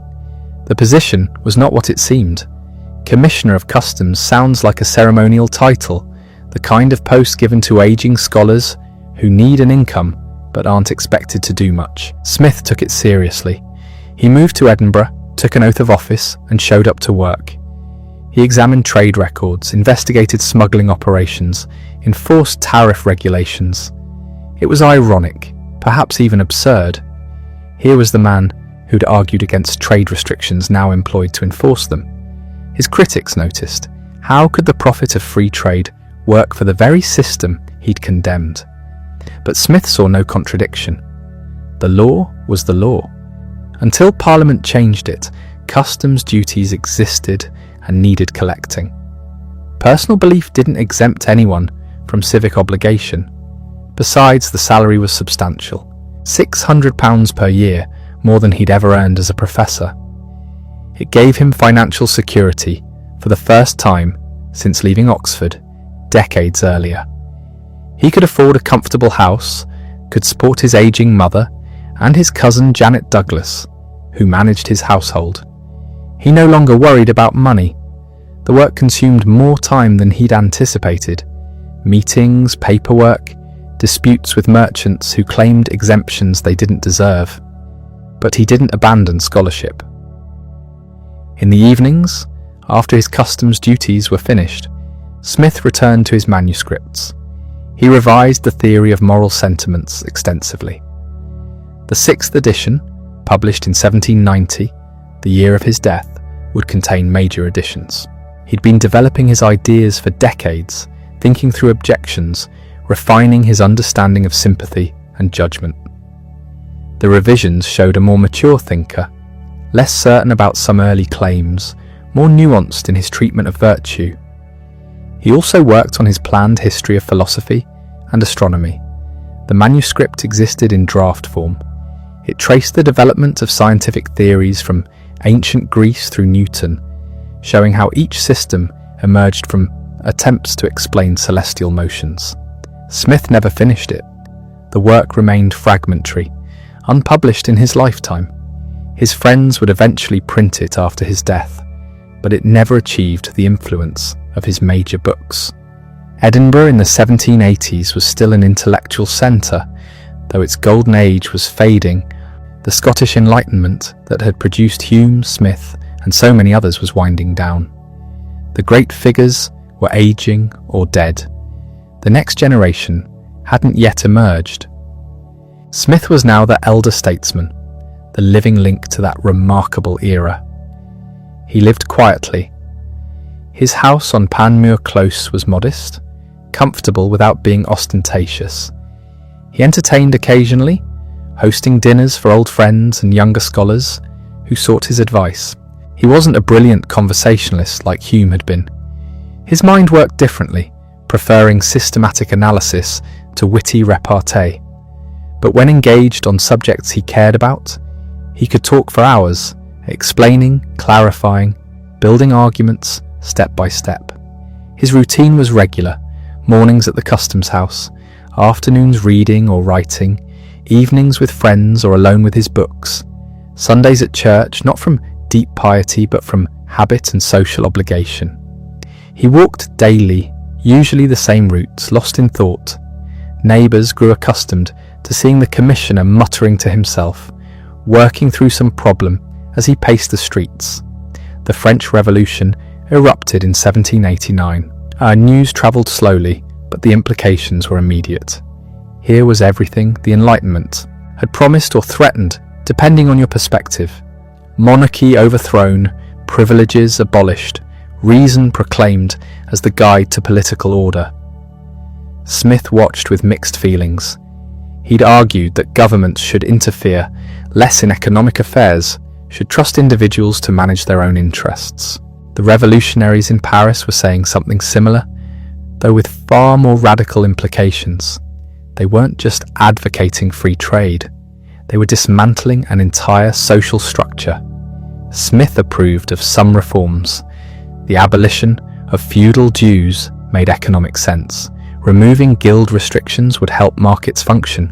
The position was not what it seemed. Commissioner of Customs sounds like a ceremonial title, the kind of post given to aging scholars who need an income but aren't expected to do much. Smith took it seriously. He moved to Edinburgh, took an oath of office, and showed up to work. He examined trade records, investigated smuggling operations, enforced tariff regulations. It was ironic, perhaps even absurd. Here was the man who'd argued against trade restrictions now employed to enforce them. His critics noticed, how could the prophet of free trade work for the very system he'd condemned? But Smith saw no contradiction. The law was the law. Until Parliament changed it, customs duties existed and needed collecting. Personal belief didn't exempt anyone from civic obligation. Besides, the salary was substantial. £600 per year, more than he'd ever earned as a professor. It gave him financial security for the first time since leaving Oxford decades earlier. He could afford a comfortable house, could support his aging mother and his cousin Janet Douglas, who managed his household. He no longer worried about money. The work consumed more time than he'd anticipated. Meetings, paperwork, disputes with merchants who claimed exemptions they didn't deserve. But he didn't abandon scholarship. In the evenings, after his customs duties were finished, Smith returned to his manuscripts. He revised the theory of moral sentiments extensively. The sixth edition, published in 1790, the year of his death, would contain major additions. He'd been developing his ideas for decades, thinking through objections, refining his understanding of sympathy and judgment. The revisions showed a more mature thinker, less certain about some early claims, more nuanced in his treatment of virtue. He also worked on his planned history of philosophy and astronomy. The manuscript existed in draft form. It traced the development of scientific theories from ancient Greece through Newton, showing how each system emerged from attempts to explain celestial motions. Smith never finished it. The work remained fragmentary, unpublished in his lifetime. His friends would eventually print it after his death, but it never achieved the influence of his major books. Edinburgh in the 1780s was still an intellectual centre, though its golden age was fading. The Scottish Enlightenment that had produced Hume, Smith, and so many others was winding down. The great figures were ageing or dead. The next generation hadn't yet emerged. Smith was now the elder statesman, the living link to that remarkable era. He lived quietly. His house on Panmure Close was modest, comfortable without being ostentatious. He entertained occasionally, hosting dinners for old friends and younger scholars who sought his advice. He wasn't a brilliant conversationalist like Hume had been. His mind worked differently, preferring systematic analysis to witty repartee. But when engaged on subjects he cared about, he could talk for hours, explaining, clarifying, building arguments step by step. His routine was regular: mornings at the customs house, afternoons reading or writing, evenings with friends or alone with his books, Sundays at church, not from deep piety but from habit and social obligation. He walked daily, usually the same routes, lost in thought. Neighbours grew accustomed to seeing the commissioner muttering to himself, working through some problem as he paced the streets. The French Revolution erupted in 1789. Our news travelled slowly, but the implications were immediate. Here was everything the Enlightenment had promised or threatened, depending on your perspective. Monarchy overthrown, privileges abolished, reason proclaimed as the guide to political order. Smith watched with mixed feelings. He'd argued that governments should interfere less in economic affairs, should trust individuals to manage their own interests. The revolutionaries in Paris were saying something similar, though with far more radical implications. They weren't just advocating free trade, they were dismantling an entire social structure. Smith approved of some reforms. The abolition of feudal dues made economic sense. Removing guild restrictions would help markets function.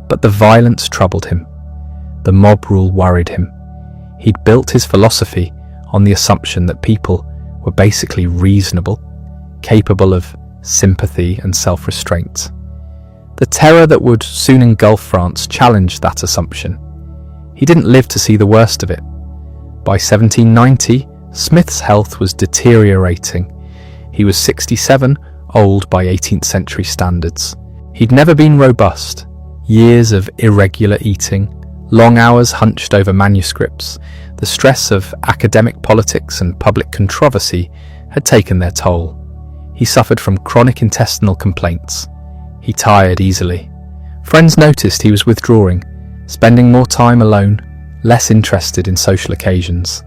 But the violence troubled him. The mob rule worried him. He'd built his philosophy on the assumption that people were basically reasonable, capable of sympathy and self-restraint. The terror that would soon engulf France challenged that assumption. He didn't live to see the worst of it. By 1790, Smith's health was deteriorating. He was 67, old by 18th century standards. He'd never been robust. Years of irregular eating, long hours hunched over manuscripts, the stress of academic politics and public controversy had taken their toll. He suffered from chronic intestinal complaints. He tired easily. Friends noticed he was withdrawing, spending more time alone, less interested in social occasions.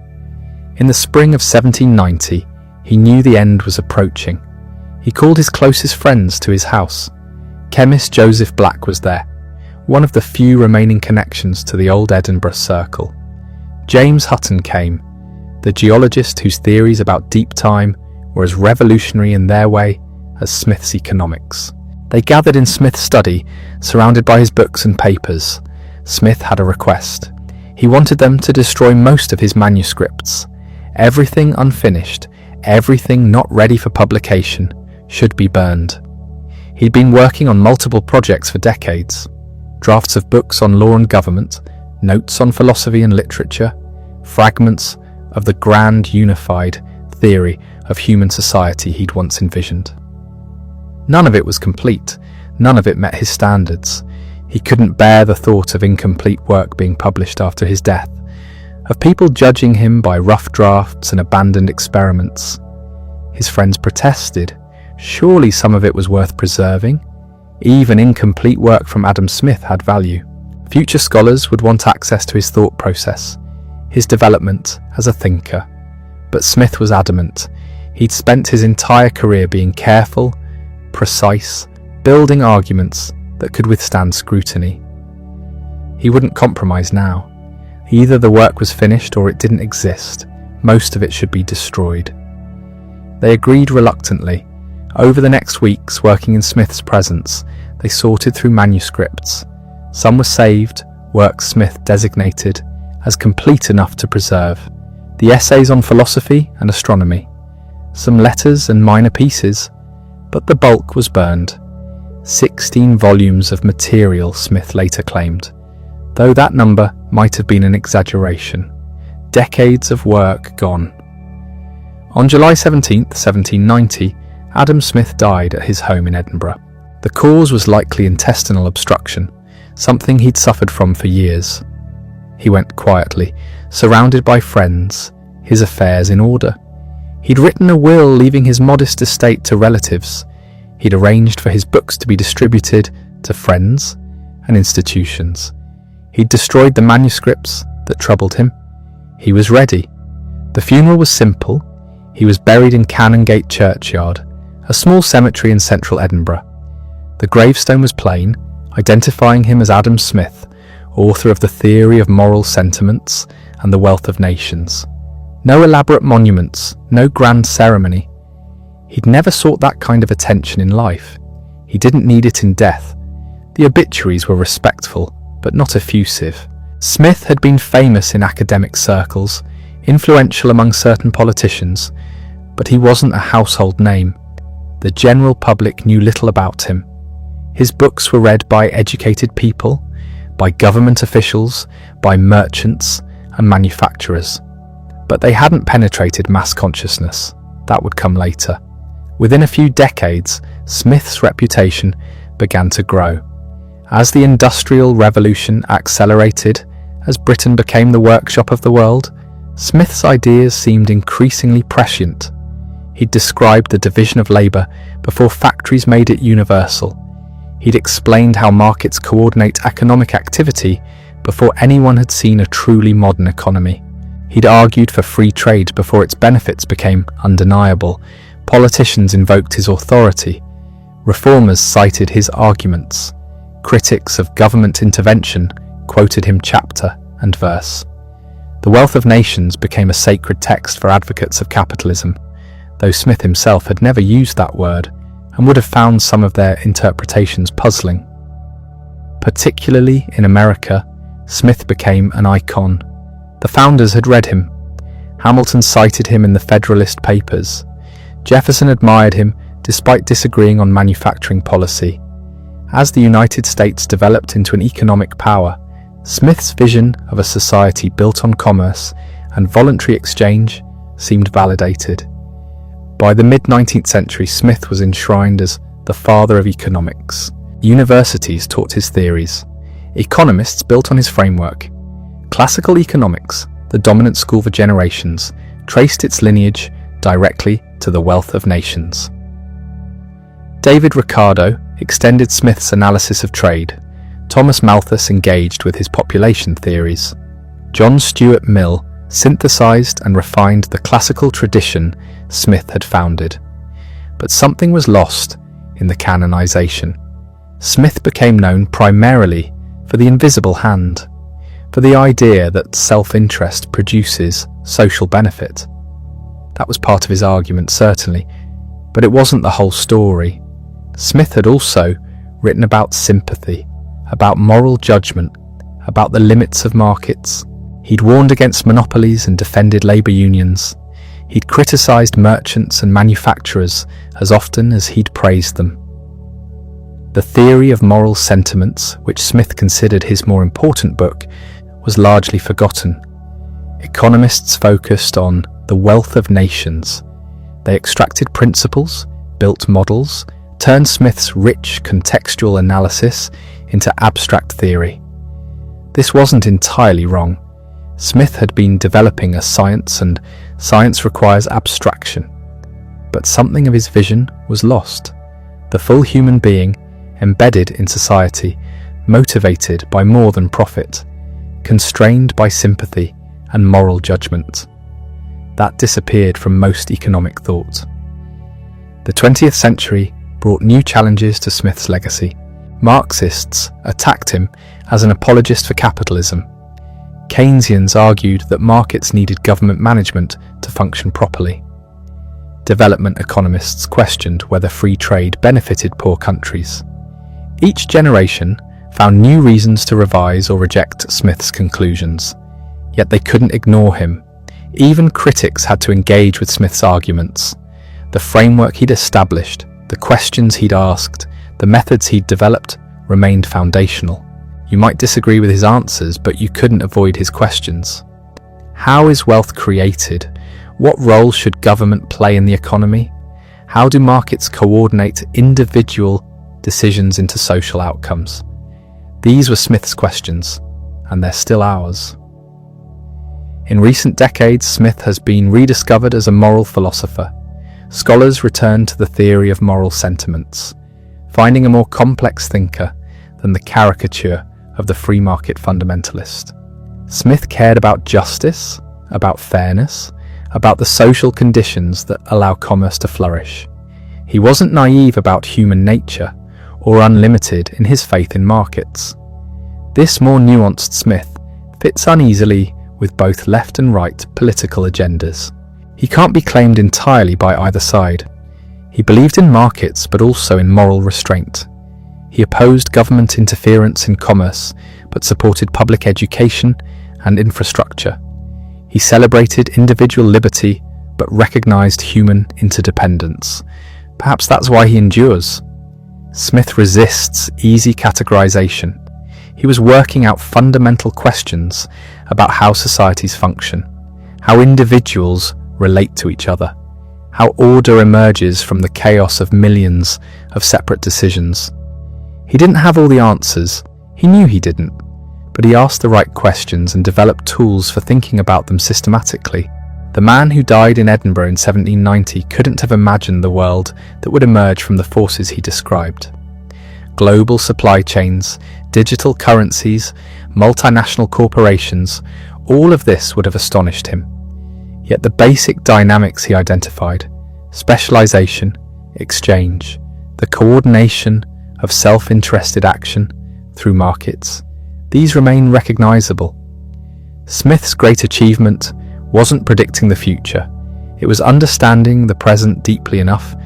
In the spring of 1790, he knew the end was approaching. He called his closest friends to his house. Chemist Joseph Black was there, one of the few remaining connections to the old Edinburgh circle. James Hutton came, the geologist whose theories about deep time were as revolutionary in their way as Smith's economics. They gathered in Smith's study, surrounded by his books and papers. Smith had a request. He wanted them to destroy most of his manuscripts. Everything unfinished, everything not ready for publication, should be burned. He'd been working on multiple projects for decades. Drafts of books on law and government, notes on philosophy and literature, fragments of the grand unified theory of human society he'd once envisioned. None of it was complete, none of it met his standards. He couldn't bear the thought of incomplete work being published after his death, of people judging him by rough drafts and abandoned experiments. His friends protested. Surely some of it was worth preserving. Even incomplete work from Adam Smith had value. Future scholars would want access to his thought process, his development as a thinker. But Smith was adamant. He'd spent his entire career being careful, precise, building arguments that could withstand scrutiny. He wouldn't compromise now. Either the work was finished or it didn't exist. Most of it should be destroyed. They agreed reluctantly. Over the next weeks, working in Smith's presence, they sorted through manuscripts. Some were saved, works Smith designated as complete enough to preserve. The essays on philosophy and astronomy. Some letters and minor pieces, but the bulk was burned. 16 volumes of material, Smith later claimed, though that number might have been an exaggeration. Decades of work gone. On July 17, 1790, Adam Smith died at his home in Edinburgh. The cause was likely intestinal obstruction, something he'd suffered from for years. He went quietly, surrounded by friends, his affairs in order. He'd written a will leaving his modest estate to relatives. He'd arranged for his books to be distributed to friends and institutions. He'd destroyed the manuscripts that troubled him. He was ready. The funeral was simple. He was buried in Canongate churchyard, a small cemetery in central Edinburgh. The gravestone was plain, identifying him as Adam Smith, author of the theory of moral sentiments and the wealth of nations. No elaborate monuments, no grand ceremony. He'd never sought that kind of attention in life. He didn't need it in death. The obituaries were respectful, but not effusive. Smith had been famous in academic circles, influential among certain politicians, but he wasn't a household name. The general public knew little about him. His books were read by educated people, by government officials, by merchants and manufacturers. But they hadn't penetrated mass consciousness. That would come later. Within a few decades, Smith's reputation began to grow. As the Industrial Revolution accelerated, as Britain became the workshop of the world, Smith's ideas seemed increasingly prescient. He'd described the division of labour before factories made it universal. He'd explained how markets coordinate economic activity before anyone had seen a truly modern economy. He'd argued for free trade before its benefits became undeniable. Politicians invoked his authority. Reformers cited his arguments. Critics of government intervention quoted him chapter and verse. The Wealth of Nations became a sacred text for advocates of capitalism, though Smith himself had never used that word and would have found some of their interpretations puzzling. Particularly in America, Smith became an icon. The founders had read him. Hamilton cited him in the Federalist Papers. Jefferson admired him despite disagreeing on manufacturing policy. As the United States developed into an economic power, Smith's vision of a society built on commerce and voluntary exchange seemed validated. By the mid-19th century, Smith was enshrined as the father of economics. Universities taught his theories. Economists built on his framework. Classical economics, the dominant school for generations, traced its lineage directly to the Wealth of Nations. David Ricardo extended Smith's analysis of trade. Thomas Malthus engaged with his population theories. John Stuart Mill synthesized and refined the classical tradition Smith had founded. But something was lost in the canonization. Smith became known primarily for the invisible hand, for the idea that self-interest produces social benefit. That was part of his argument, certainly, but it wasn't the whole story. Smith had also written about sympathy, about moral judgment, about the limits of markets. He'd warned against monopolies and defended labour unions. He'd criticised merchants and manufacturers as often as he'd praised them. The Theory of Moral Sentiments, which Smith considered his more important book, was largely forgotten. Economists focused on the wealth of nations. They extracted principles, built models, turned Smith's rich contextual analysis into abstract theory. This wasn't entirely wrong. Smith had been developing a science, and science requires abstraction. But something of his vision was lost. The full human being, embedded in society, motivated by more than profit, constrained by sympathy and moral judgment. That disappeared from most economic thought. The 20th century brought new challenges to Smith's legacy. Marxists attacked him as an apologist for capitalism. Keynesians argued that markets needed government management to function properly. Development economists questioned whether free trade benefited poor countries. Each generation found new reasons to revise or reject Smith's conclusions, yet they couldn't ignore him. Even critics had to engage with Smith's arguments. The framework he'd established, the questions he'd asked, the methods he'd developed remained foundational. You might disagree with his answers, but you couldn't avoid his questions. How is wealth created? What role should government play in the economy? How do markets coordinate individual decisions into social outcomes? These were Smith's questions, and they're still ours. In recent decades, Smith has been rediscovered as a moral philosopher. Scholars return to the theory of moral sentiments, finding a more complex thinker than the caricature of the free market fundamentalist. Smith cared about justice, about fairness, about the social conditions that allow commerce to flourish. He wasn't naive about human nature or unlimited in his faith in markets. This more nuanced Smith fits uneasily with both left and right political agendas. He can't be claimed entirely by either side. He believed in markets but also in moral restraint. He opposed government interference in commerce but supported public education and infrastructure. He celebrated individual liberty but recognized human interdependence. Perhaps that's why he endures. Smith resists easy categorization. He was working out fundamental questions about how societies function, how individuals relate to each other, how order emerges from the chaos of millions of separate decisions. He didn't have all the answers. He knew he didn't, but he asked the right questions and developed tools for thinking about them systematically. The man who died in Edinburgh in 1790 couldn't have imagined the world that would emerge from the forces he described. Global supply chains, digital currencies, multinational corporations, all of this would have astonished him. Yet the basic dynamics he identified, specialization, exchange, the coordination of self-interested action through markets, these remain recognizable. Smith's great achievement wasn't predicting the future. It was understanding the present deeply enough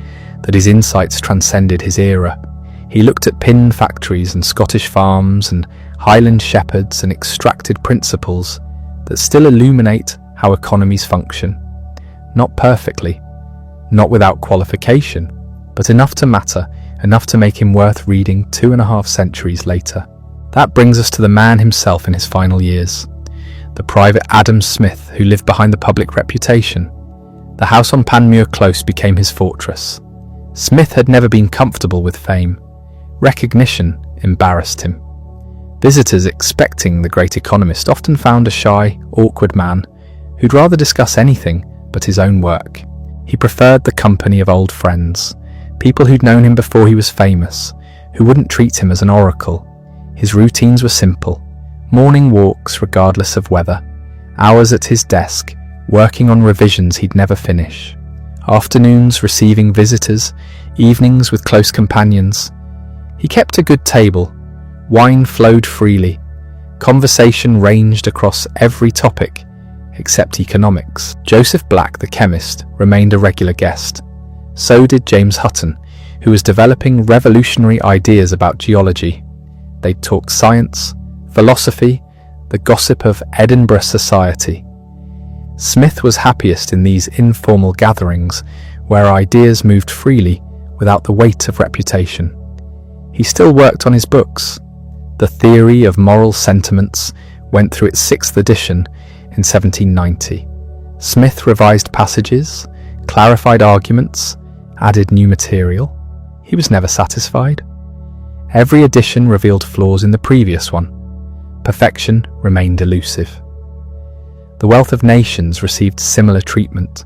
that his insights transcended his era. He looked at pin factories and Scottish farms and Highland shepherds and extracted principles that still illuminate how economies function. Not perfectly, not without qualification, but enough to matter, enough to make him worth reading 2.5 centuries later. That brings us to the man himself in his final years. The private Adam Smith who lived behind the public reputation. The house on Panmure Close became his fortress. Smith had never been comfortable with fame. Recognition embarrassed him. Visitors expecting the great economist often found a shy, awkward man who'd rather discuss anything but his own work. He preferred the company of old friends, people who'd known him before he was famous, who wouldn't treat him as an oracle. His routines were simple. Morning walks regardless of weather, hours at his desk, working on revisions he'd never finish, afternoons receiving visitors, evenings with close companions. He kept a good table, wine flowed freely, conversation ranged across every topic except economics. Joseph Black, the chemist, remained a regular guest. So did James Hutton, who was developing revolutionary ideas about geology. They'd talk science, philosophy, the gossip of Edinburgh society. Smith was happiest in these informal gatherings where ideas moved freely without the weight of reputation. He still worked on his books. The Theory of Moral Sentiments went through its 6th edition in 1790. Smith revised passages, clarified arguments, added new material. He was never satisfied. Every edition revealed flaws in the previous one. Perfection remained elusive. The Wealth of Nations received similar treatment.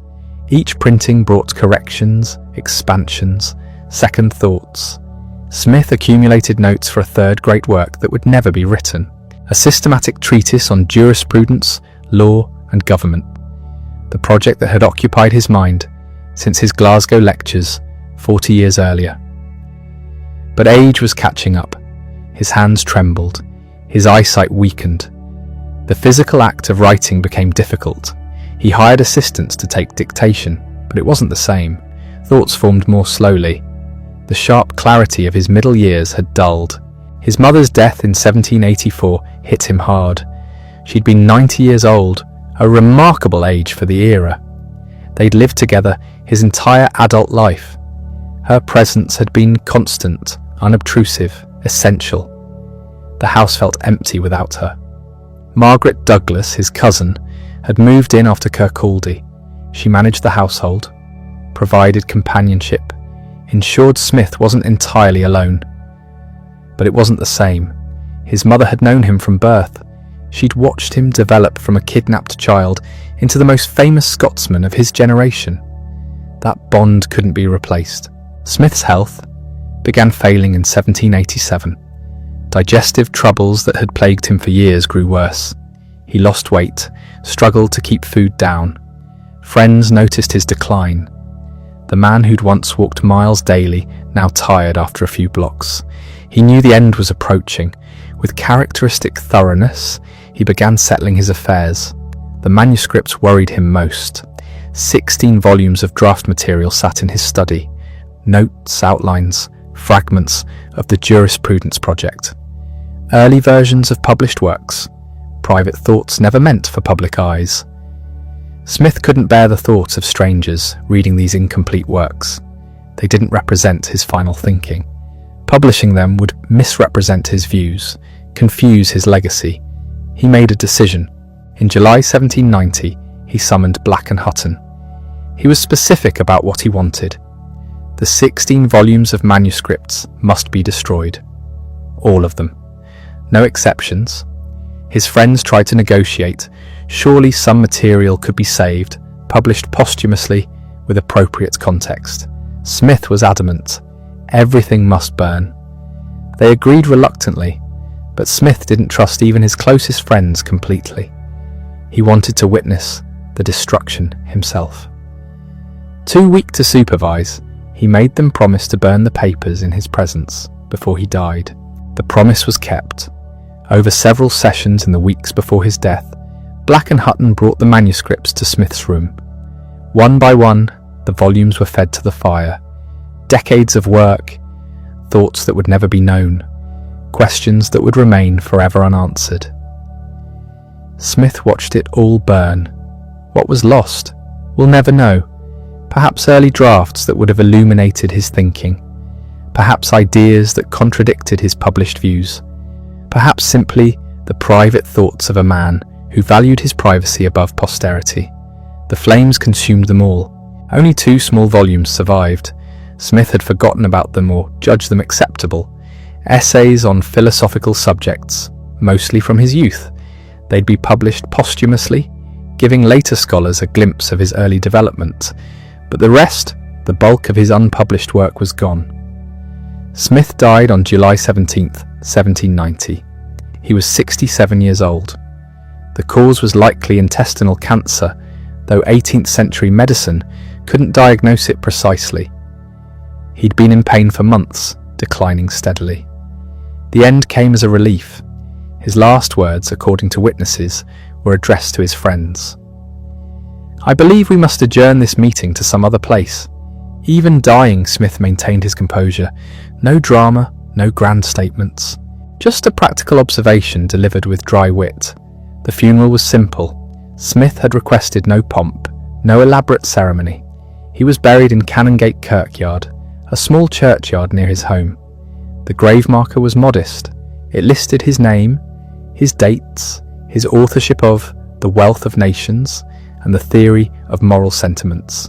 Each printing brought corrections, expansions, second thoughts. Smith accumulated notes for a third great work that would never be written, a systematic treatise on jurisprudence, law, and government, the project that had occupied his mind since his Glasgow lectures 40 years earlier. But age was catching up. His hands trembled. His eyesight weakened. The physical act of writing became difficult. He hired assistants to take dictation, but it wasn't the same. Thoughts formed more slowly. The sharp clarity of his middle years had dulled. His mother's death in 1784 hit him hard. She'd been 90 years old, a remarkable age for the era. They'd lived together his entire adult life. Her presence had been constant, unobtrusive, essential. The house felt empty without her. Margaret Douglas, his cousin, had moved in after Kirkcaldy. She managed the household, provided companionship, ensured Smith wasn't entirely alone. But it wasn't the same. His mother had known him from birth. She'd watched him develop from a kidnapped child into the most famous Scotsman of his generation. That bond couldn't be replaced. Smith's health began failing in 1787. Digestive troubles that had plagued him for years grew worse. He lost weight, struggled to keep food down. Friends noticed his decline. The man who'd once walked miles daily now tired after a few blocks. He knew the end was approaching. With characteristic thoroughness, he began settling his affairs. The manuscripts worried him most. 16 volumes of draft material sat in his study. Notes, outlines, fragments of the jurisprudence project. Early versions of published works. Private thoughts never meant for public eyes. Smith couldn't bear the thought of strangers reading these incomplete works. They didn't represent his final thinking. Publishing them would misrepresent his views, confuse his legacy. He made a decision. In July 1790, he summoned Black and Hutton. He was specific about what he wanted. The 16 volumes of manuscripts must be destroyed. All of them. No exceptions. His friends tried to negotiate. Surely some material could be saved, published posthumously with appropriate context. Smith was adamant. Everything must burn. They agreed reluctantly, but Smith didn't trust even his closest friends completely. He wanted to witness the destruction himself. Too weak to supervise, he made them promise to burn the papers in his presence before he died. The promise was kept. Over several sessions in the weeks before his death, Black and Hutton brought the manuscripts to Smith's room. One by one, the volumes were fed to the fire. Decades of work, thoughts that would never be known, questions that would remain forever unanswered. Smith watched it all burn. What was lost? We'll never know. Perhaps early drafts that would have illuminated his thinking. Perhaps ideas that contradicted his published views. Perhaps simply the private thoughts of a man who valued his privacy above posterity. The flames consumed them all. Only 2 small volumes survived. Smith had forgotten about them or judged them acceptable. Essays on philosophical subjects, mostly from his youth. They'd be published posthumously, giving later scholars a glimpse of his early development. But the rest, the bulk of his unpublished work, was gone. Smith died on July 17, 1790. He was 67 years old. The cause was likely intestinal cancer, though 18th century medicine couldn't diagnose it precisely. He'd been in pain for months, declining steadily. The end came as a relief. His last words, according to witnesses, were addressed to his friends. "I believe we must adjourn this meeting to some other place." Even dying, Smith maintained his composure. No drama, no grand statements. Just a practical observation delivered with dry wit. The funeral was simple. Smith had requested no pomp, no elaborate ceremony. He was buried in Canongate Kirkyard, a small churchyard near his home. The grave marker was modest. It listed his name, his dates, his authorship of The Wealth of Nations and the Theory of Moral Sentiments.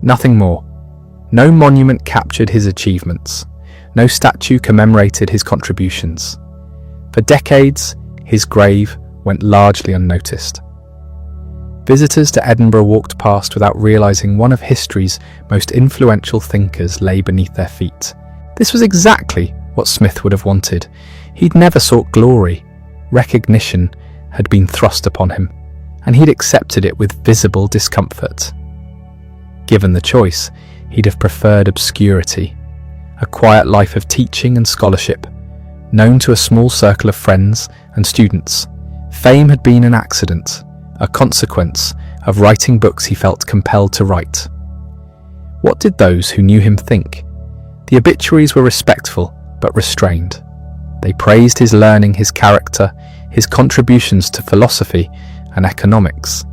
Nothing more. No monument captured his achievements. No statue commemorated his contributions. For decades, his grave went largely unnoticed. Visitors to Edinburgh walked past without realizing one of history's most influential thinkers lay beneath their feet. This was exactly what Smith would have wanted. He'd never sought glory. Recognition had been thrust upon him, and he'd accepted it with visible discomfort. Given the choice, he'd have preferred obscurity, a quiet life of teaching and scholarship, known to a small circle of friends and students. Fame had been an accident, a consequence of writing books he felt compelled to write. What did those who knew him think? The obituaries were respectful but restrained. They praised his learning, his character, his contributions to philosophy and economics,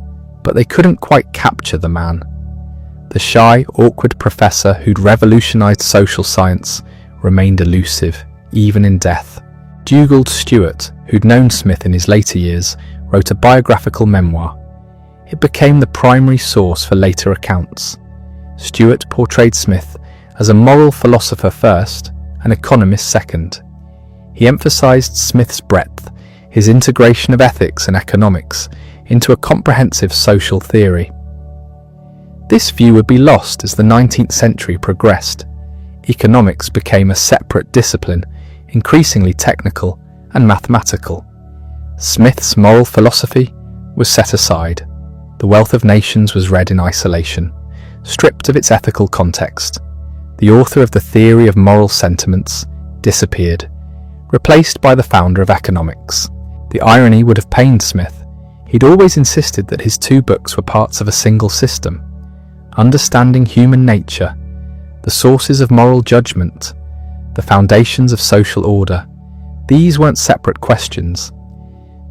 but they couldn't quite capture the man. The shy, awkward professor who'd revolutionized social science remained elusive, even in death. Dugald Stewart, who'd known Smith in his later years, wrote a biographical memoir. It became the primary source for later accounts. Stewart portrayed Smith as a moral philosopher first, an economist second. He emphasized Smith's breadth, his integration of ethics and economics into a comprehensive social theory. This view would be lost as the 19th century progressed. Economics became a separate discipline, increasingly technical and mathematical. Smith's moral philosophy was set aside. The Wealth of Nations was read in isolation, stripped of its ethical context. The author of the Theory of Moral Sentiments disappeared, replaced by the founder of economics. The irony would have pained Smith. He'd always insisted that his 2 books were parts of a single system. Understanding human nature, the sources of moral judgment, the foundations of social order. These weren't separate questions.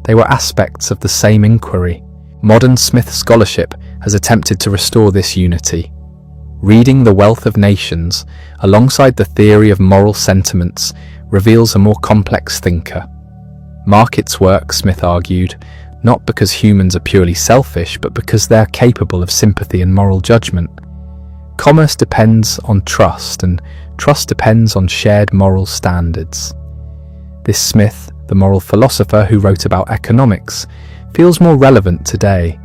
They were aspects of the same inquiry. Modern Smith scholarship has attempted to restore this unity. Reading The Wealth of Nations alongside the Theory of Moral Sentiments reveals a more complex thinker. Markets work, Smith argued, not because humans are purely selfish, but because they're capable of sympathy and moral judgment. Commerce depends on trust, and trust depends on shared moral standards. This Smith, the moral philosopher who wrote about economics, feels more relevant today.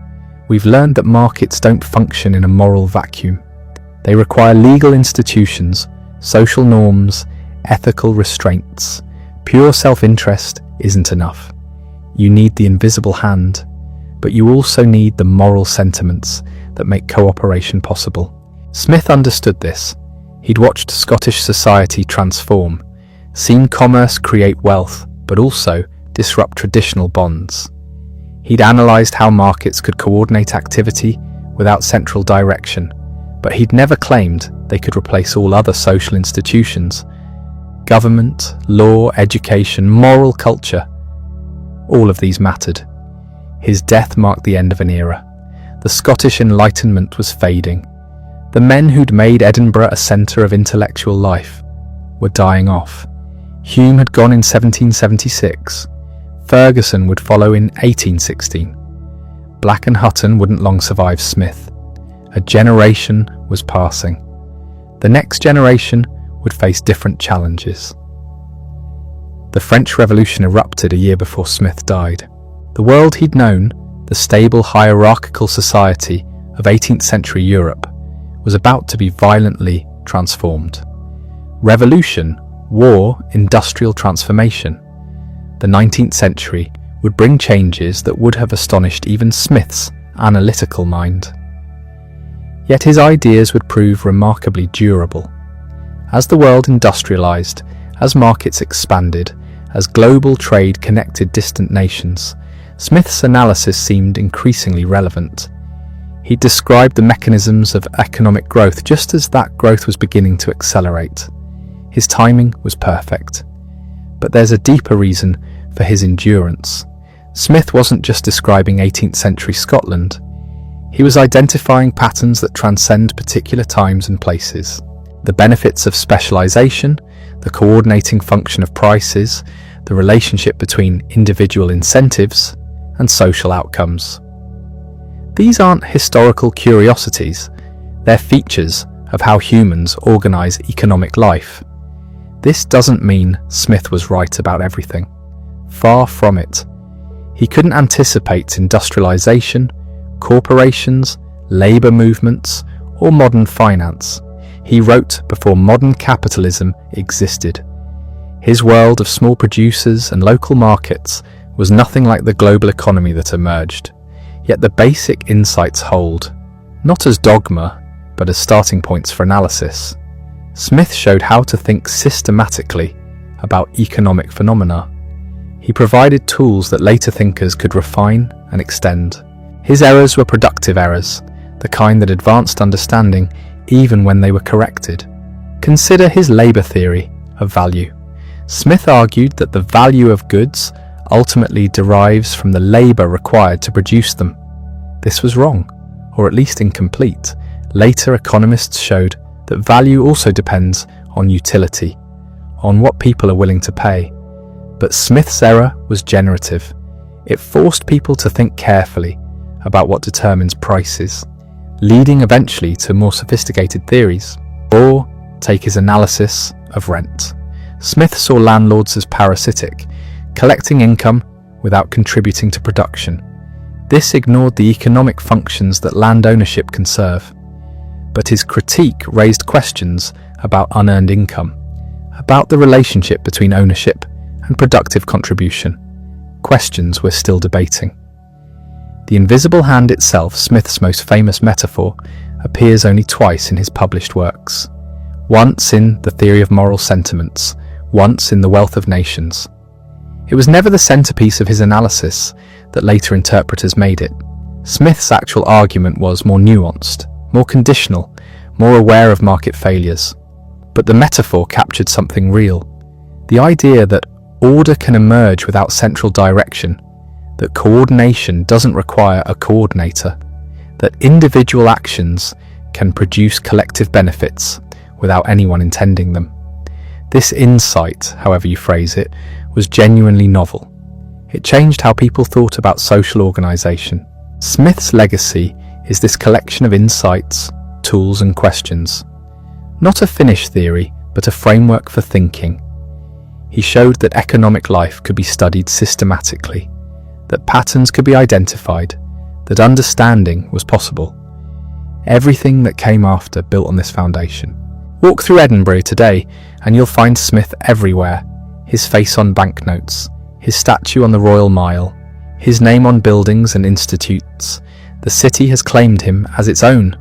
we've learned that markets don't function in a moral vacuum. They require legal institutions, social norms, ethical restraints. Pure self-interest isn't enough. You need the invisible hand, but you also need the moral sentiments that make cooperation possible. Smith understood this. He'd watched Scottish society transform, seen commerce create wealth, but also disrupt traditional bonds. He'd analysed how markets could coordinate activity without central direction, but he'd never claimed they could replace all other social institutions. Government, law, education, moral culture, all of these mattered. His death marked the end of an era. The Scottish Enlightenment was fading. The men who'd made Edinburgh a centre of intellectual life were dying off. Hume had gone in 1776. Ferguson would follow in 1816. Black and Hutton wouldn't long survive Smith. A generation was passing. The next generation would face different challenges. The French Revolution erupted a year before Smith died. The world he'd known, the stable hierarchical society of 18th century Europe, was about to be violently transformed. Revolution, war, industrial transformation. The 19th century would bring changes that would have astonished even Smith's analytical mind. Yet his ideas would prove remarkably durable. As the world industrialized, as markets expanded, as global trade connected distant nations, Smith's analysis seemed increasingly relevant. He described the mechanisms of economic growth just as that growth was beginning to accelerate. His timing was perfect. But there's a deeper reason for his endurance. Smith wasn't just describing 18th century Scotland. He was identifying patterns that transcend particular times and places. The benefits of specialization, the coordinating function of prices, the relationship between individual incentives and social outcomes. These aren't historical curiosities, they're features of how humans organize economic life. This doesn't mean Smith was right about everything. Far from it. He couldn't anticipate industrialization, corporations, labor movements, or modern finance. He wrote before modern capitalism existed. His world of small producers and local markets was nothing like the global economy that emerged. Yet the basic insights hold, not as dogma, but as starting points for analysis. Smith showed how to think systematically about economic phenomena. He provided tools that later thinkers could refine and extend. His errors were productive errors, the kind that advanced understanding even when they were corrected. Consider his labor theory of value. Smith argued that the value of goods ultimately derives from the labor required to produce them. This was wrong, or at least incomplete. Later economists showed that value also depends on utility, on what people are willing to pay. But Smith's error was generative. It forced people to think carefully about what determines prices, leading eventually to more sophisticated theories. Or take his analysis of rent. Smith saw landlords as parasitic, collecting income without contributing to production. This ignored the economic functions that land ownership can serve. But his critique raised questions about unearned income, about the relationship between ownership and productive contribution. Questions we're still debating. The invisible hand itself, Smith's most famous metaphor, appears only twice in his published works. Once in The Theory of Moral Sentiments, once in The Wealth of Nations. It was never the centerpiece of his analysis that later interpreters made it. Smith's actual argument was more nuanced, more conditional, more aware of market failures. But the metaphor captured something real. The idea that order can emerge without central direction, that coordination doesn't require a coordinator, that individual actions can produce collective benefits without anyone intending them. This insight, however you phrase it, was genuinely novel. It changed how people thought about social organization. Smith's legacy is this collection of insights, tools and questions. Not a finished theory, but a framework for thinking. He showed that economic life could be studied systematically, that patterns could be identified, that understanding was possible. Everything that came after built on this foundation. Walk through Edinburgh today and you'll find Smith everywhere, his face on banknotes, his statue on the Royal Mile, his name on buildings and institutes. The city has claimed him as its own,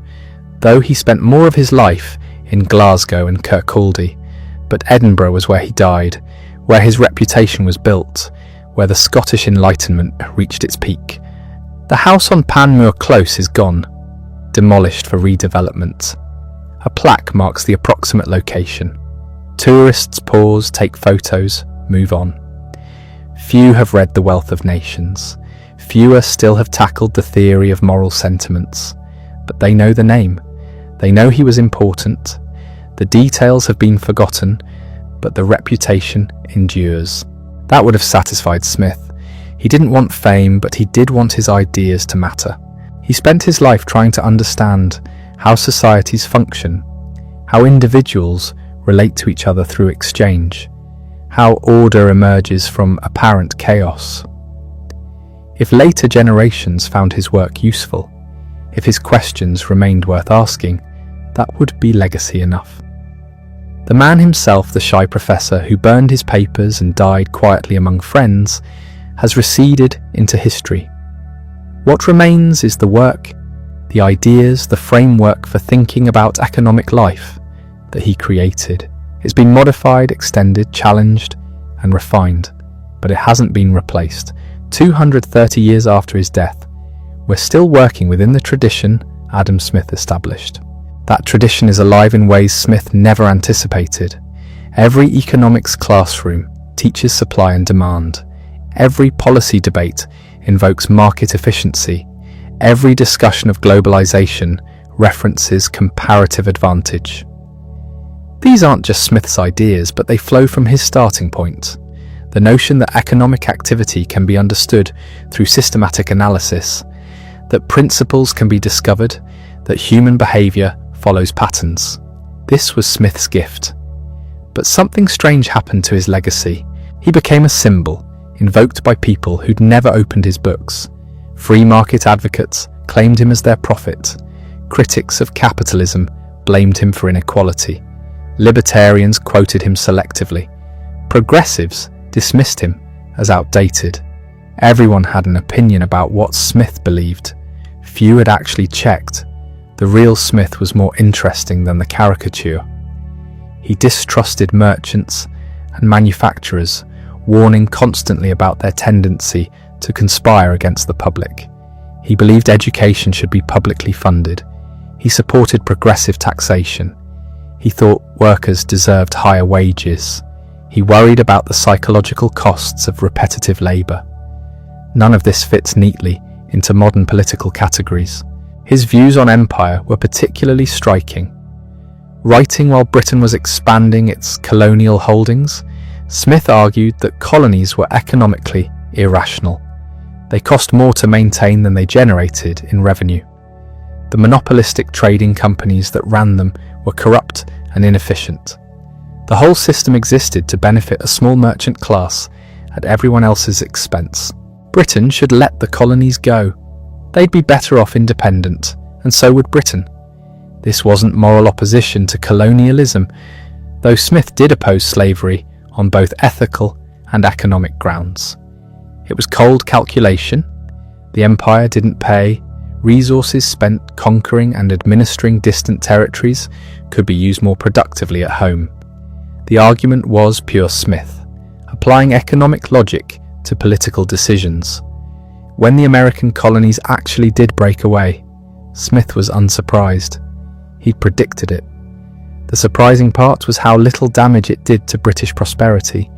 though he spent more of his life in Glasgow and Kirkcaldy. But Edinburgh was where he died, where his reputation was built, where the Scottish Enlightenment reached its peak. The house on Panmure Close is gone, demolished for redevelopment. A plaque marks the approximate location. Tourists pause, take photos, move on. Few have read The Wealth of Nations. Fewer still have tackled the theory of moral sentiments. But they know the name. They know he was important. The details have been forgotten, but the reputation endures. That would have satisfied Smith. He didn't want fame, but he did want his ideas to matter. He spent his life trying to understand how societies function, how individuals relate to each other through exchange, how order emerges from apparent chaos. If later generations found his work useful, if his questions remained worth asking, that would be legacy enough. The man himself, the shy professor who burned his papers and died quietly among friends, has receded into history. What remains is the work, the ideas, the framework for thinking about economic life that he created. It's been modified, extended, challenged, and refined, but it hasn't been replaced. 230 years after his death, we're still working within the tradition Adam Smith established. That tradition is alive in ways Smith never anticipated. Every economics classroom teaches supply and demand. Every policy debate invokes market efficiency. Every discussion of globalization references comparative advantage. These aren't just Smith's ideas, but they flow from his starting point. The notion that economic activity can be understood through systematic analysis, that principles can be discovered, that human behavior follows patterns. This was Smith's gift. But something strange happened to his legacy. He became a symbol, invoked by people who'd never opened his books. Free market advocates claimed him as their prophet. Critics of capitalism blamed him for inequality. Libertarians quoted him selectively. Progressives dismissed him as outdated. Everyone had an opinion about what Smith believed. Few had actually checked. The real Smith was more interesting than the caricature. He distrusted merchants and manufacturers, warning constantly about their tendency to conspire against the public. He believed education should be publicly funded. He supported progressive taxation. He thought workers deserved higher wages. He worried about the psychological costs of repetitive labour. None of this fits neatly into modern political categories. His views on empire were particularly striking. Writing while Britain was expanding its colonial holdings, Smith argued that colonies were economically irrational. They cost more to maintain than they generated in revenue. The monopolistic trading companies that ran them were corrupt and inefficient. The whole system existed to benefit a small merchant class at everyone else's expense. Britain should let the colonies go. They'd be better off independent, and so would Britain. This wasn't moral opposition to colonialism, though Smith did oppose slavery on both ethical and economic grounds. It was cold calculation. The empire didn't pay. Resources spent conquering and administering distant territories could be used more productively at home. The argument was pure Smith, applying economic logic to political decisions. When the American colonies actually did break away, Smith was unsurprised. He'd predicted it. The surprising part was how little damage it did to British prosperity.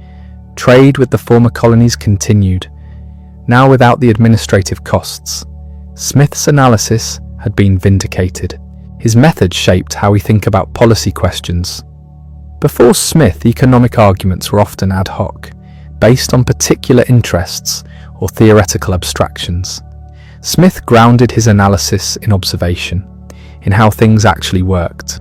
Trade with the former colonies continued, now without the administrative costs. Smith's analysis had been vindicated. His methods shaped how we think about policy questions. Before Smith, economic arguments were often ad hoc, based on particular interests or theoretical abstractions. Smith grounded his analysis in observation, in how things actually worked.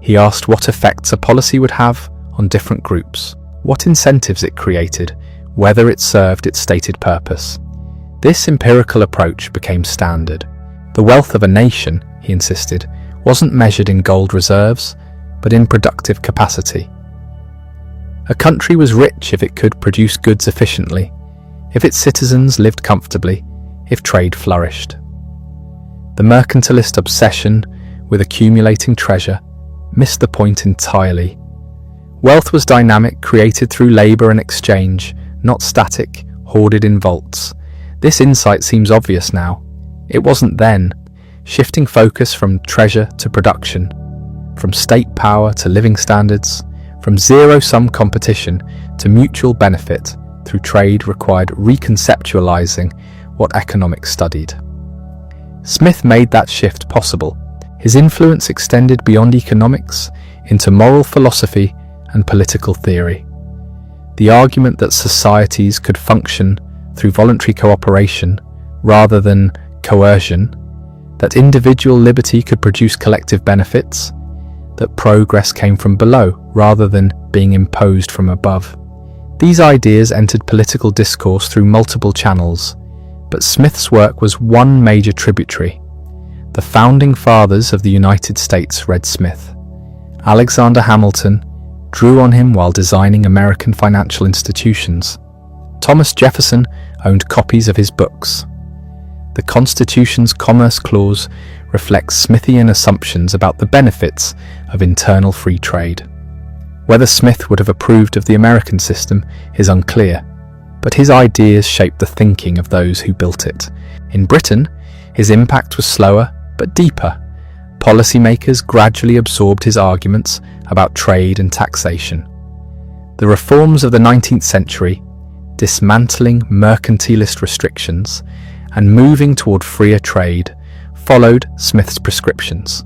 He asked what effects a policy would have on different groups, what incentives it created, whether it served its stated purpose. This empirical approach became standard. The wealth of a nation, he insisted, wasn't measured in gold reserves, but in productive capacity. A country was rich if it could produce goods efficiently, if its citizens lived comfortably, if trade flourished. The mercantilist obsession with accumulating treasure missed the point entirely. Wealth was dynamic, created through labor and exchange, not static, hoarded in vaults. This insight seems obvious now. It wasn't then. Shifting focus from treasure to production, from state power to living standards, from zero-sum competition to mutual benefit through trade required reconceptualizing what economics studied. Smith made that shift possible. His influence extended beyond economics into moral philosophy and political theory. The argument that societies could function through voluntary cooperation rather than coercion, that individual liberty could produce collective benefits, that progress came from below rather than being imposed from above. These ideas entered political discourse through multiple channels, but Smith's work was one major tributary. The founding fathers of the United States read Smith. Alexander Hamilton drew on him while designing American financial institutions. Thomas Jefferson owned copies of his books. The Constitution's Commerce Clause reflects Smithian assumptions about the benefits of internal free trade. Whether Smith would have approved of the American system is unclear, but his ideas shaped the thinking of those who built it. In Britain, his impact was slower but deeper. Policymakers gradually absorbed his arguments about trade and taxation. The reforms of the 19th century, dismantling mercantilist restrictions and moving toward freer trade, followed Smith's prescriptions.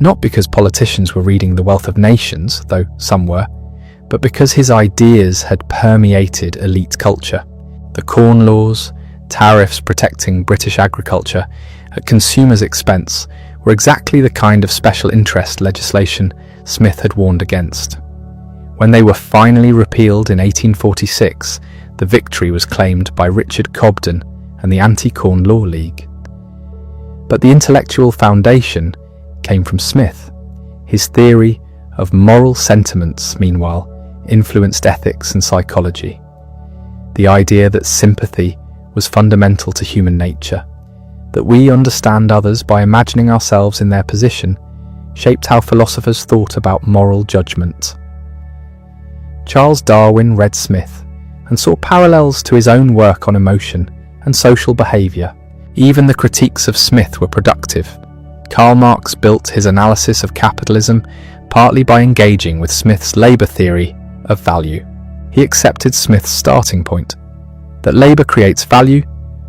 Not because politicians were reading The Wealth of Nations, though some were, but because his ideas had permeated elite culture. The Corn Laws, tariffs protecting British agriculture at consumers' expense, were exactly the kind of special interest legislation Smith had warned against. When they were finally repealed in 1846, the victory was claimed by Richard Cobden and the Anti-Corn Law League. But the intellectual foundation came from Smith. His theory of moral sentiments, meanwhile, influenced ethics and psychology. The idea that sympathy was fundamental to human nature, that we understand others by imagining ourselves in their position, shaped how philosophers thought about moral judgment. Charles Darwin read Smith and saw parallels to his own work on emotion and social behaviour. Even the critiques of Smith were productive. Karl Marx built his analysis of capitalism partly by engaging with Smith's labour theory of value. He accepted Smith's starting point, that labour creates value,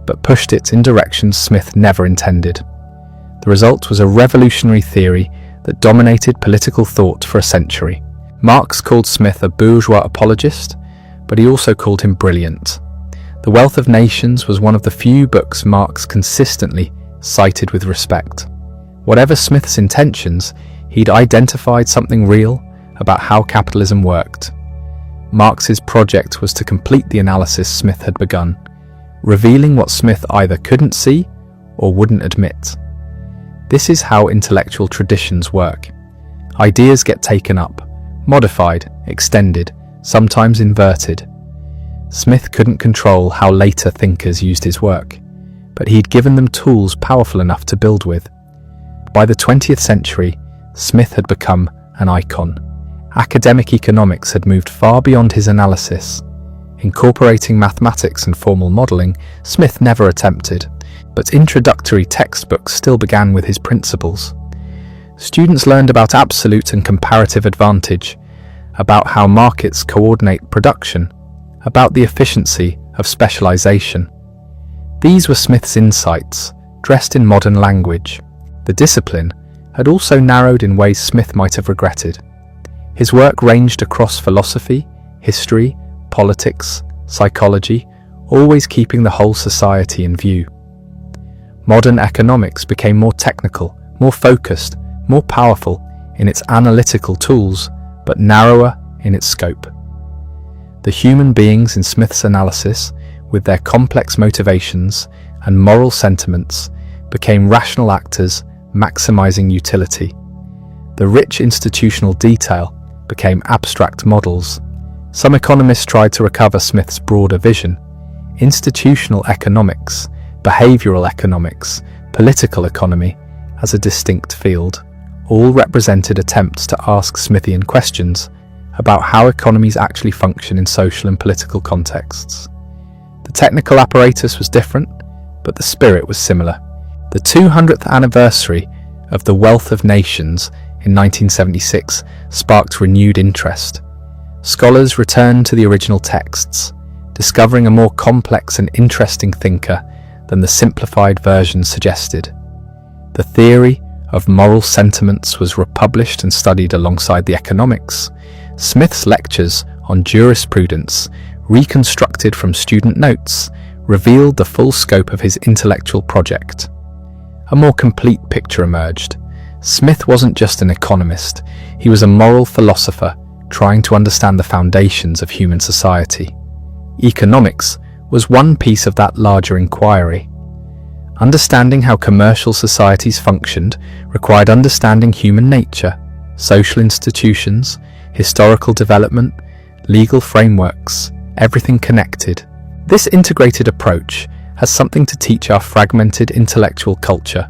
but pushed it in directions Smith never intended. The result was a revolutionary theory that dominated political thought for a century. Marx called Smith a bourgeois apologist, but he also called him brilliant. The Wealth of Nations was one of the few books Marx consistently cited with respect. Whatever Smith's intentions, he'd identified something real about how capitalism worked. Marx's project was to complete the analysis Smith had begun, revealing what Smith either couldn't see or wouldn't admit. This is how intellectual traditions work. Ideas get taken up, modified, extended, sometimes inverted. Smith couldn't control how later thinkers used his work, but he'd given them tools powerful enough to build with. By the 20th century, Smith had become an icon. Academic economics had moved far beyond his analysis. Incorporating mathematics and formal modelling, Smith never attempted, but introductory textbooks still began with his principles. Students learned about absolute and comparative advantage, about how markets coordinate production, about the efficiency of specialization. These were Smith's insights, dressed in modern language. The discipline had also narrowed in ways Smith might have regretted. His work ranged across philosophy, history, politics, psychology, always keeping the whole society in view. Modern economics became more technical, more focused, more powerful in its analytical tools, but narrower in its scope. The human beings in Smith's analysis with their complex motivations and moral sentiments, became rational actors maximizing utility. The rich institutional detail became abstract models. Some economists tried to recover Smith's broader vision. Institutional economics, behavioral economics, political economy, as a distinct field, all represented attempts to ask Smithian questions about how economies actually function in social and political contexts. The technical apparatus was different, but the spirit was similar. The 200th anniversary of The Wealth of Nations in 1976 sparked renewed interest. Scholars returned to the original texts, discovering a more complex and interesting thinker than the simplified version suggested. The theory of moral sentiments was republished and studied alongside the economics. Smith's lectures on jurisprudence, reconstructed from student notes, revealed the full scope of his intellectual project. A more complete picture emerged. Smith wasn't just an economist, he was a moral philosopher trying to understand the foundations of human society. Economics was one piece of that larger inquiry. Understanding how commercial societies functioned required understanding human nature, social institutions, historical development, legal frameworks, everything connected. This integrated approach has something to teach our fragmented intellectual culture.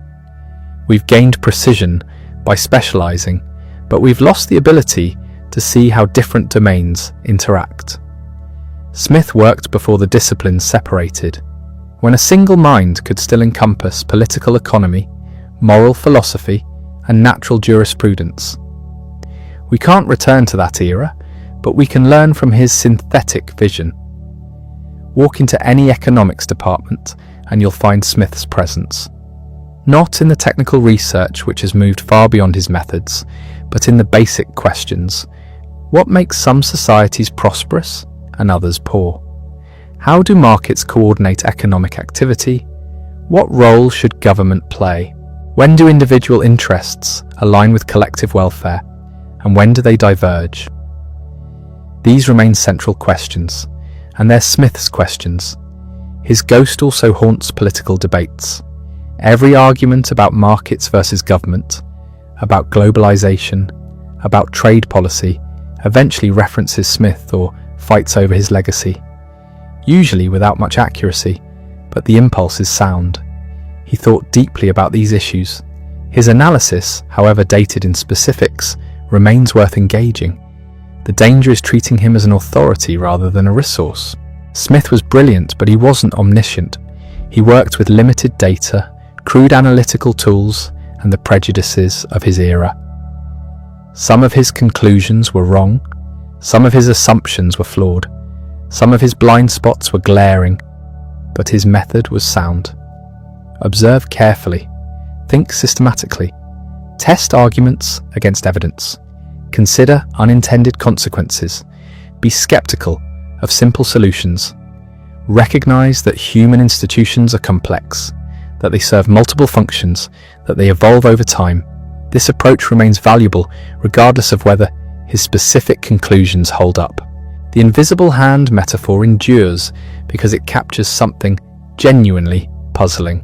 We've gained precision by specializing, but we've lost the ability to see how different domains interact. Smith worked before the disciplines separated, when a single mind could still encompass political economy, moral philosophy, and natural jurisprudence. We can't return to that era, but we can learn from his synthetic vision. Walk into any economics department and you'll find Smith's presence. Not in the technical research which has moved far beyond his methods, but in the basic questions. What makes some societies prosperous and others poor? How do markets coordinate economic activity? What role should government play? When do individual interests align with collective welfare, and when do they diverge? These remain central questions, and they're Smith's questions. His ghost also haunts political debates. Every argument about markets versus government, about globalization, about trade policy, eventually references Smith or fights over his legacy. Usually without much accuracy, but the impulse is sound. He thought deeply about these issues. His analysis, however dated in specifics, remains worth engaging. The danger is treating him as an authority rather than a resource. Smith was brilliant, but he wasn't omniscient. He worked with limited data, crude analytical tools, and the prejudices of his era. Some of his conclusions were wrong, some of his assumptions were flawed, some of his blind spots were glaring, but his method was sound. Observe carefully, think systematically, test arguments against evidence, consider unintended consequences, be skeptical of simple solutions, recognize that human institutions are complex, that they serve multiple functions, that they evolve over time. This approach remains valuable regardless of whether his specific conclusions hold up. The invisible hand metaphor endures because it captures something genuinely puzzling.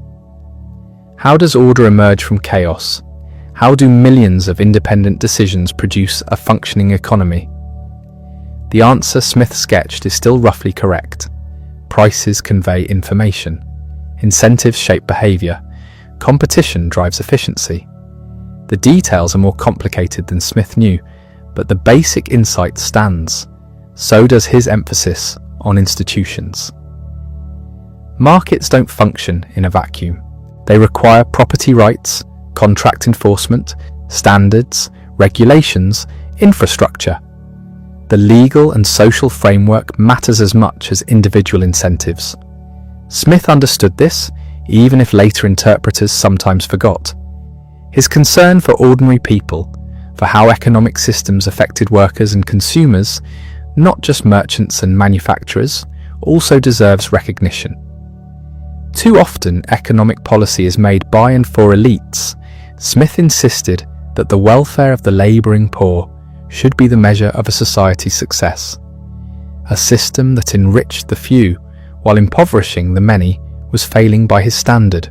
How does order emerge from chaos? How do millions of independent decisions produce a functioning economy? The answer Smith sketched is still roughly correct. Prices convey information. Incentives shape behavior. Competition drives efficiency. The details are more complicated than Smith knew, but the basic insight stands. So does his emphasis on institutions. Markets don't function in a vacuum. They require property rights, contract enforcement, standards, regulations, infrastructure. The legal and social framework matters as much as individual incentives. Smith understood this, even if later interpreters sometimes forgot. His concern for ordinary people, for how economic systems affected workers and consumers, not just merchants and manufacturers, also deserves recognition. Too often, economic policy is made by and for elites. Smith insisted that the welfare of the labouring poor should be the measure of a society's success. A system that enriched the few while impoverishing the many was failing by his standard.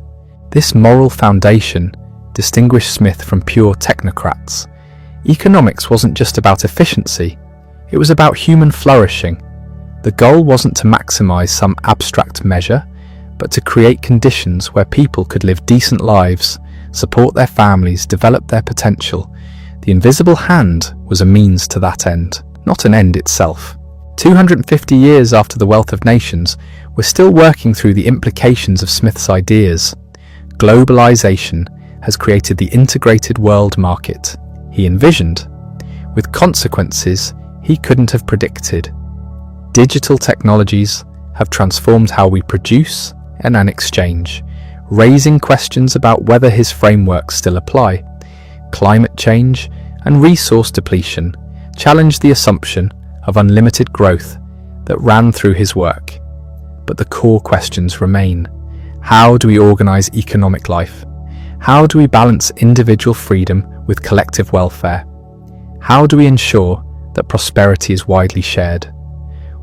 This moral foundation distinguished Smith from pure technocrats. Economics wasn't just about efficiency, it was about human flourishing. The goal wasn't to maximize some abstract measure, but to create conditions where people could live decent lives, support their families, develop their potential. The invisible hand was a means to that end, not an end itself. 250 years after The Wealth of Nations, we're still working through the implications of Smith's ideas. Globalization has created the integrated world market he envisioned, with consequences he couldn't have predicted. Digital technologies have transformed how we produce and exchange, raising questions about whether his frameworks still apply. Climate change and resource depletion challenged the assumption of unlimited growth that ran through his work. But the core questions remain. How do we organize economic life? How do we balance individual freedom with collective welfare? How do we ensure that prosperity is widely shared?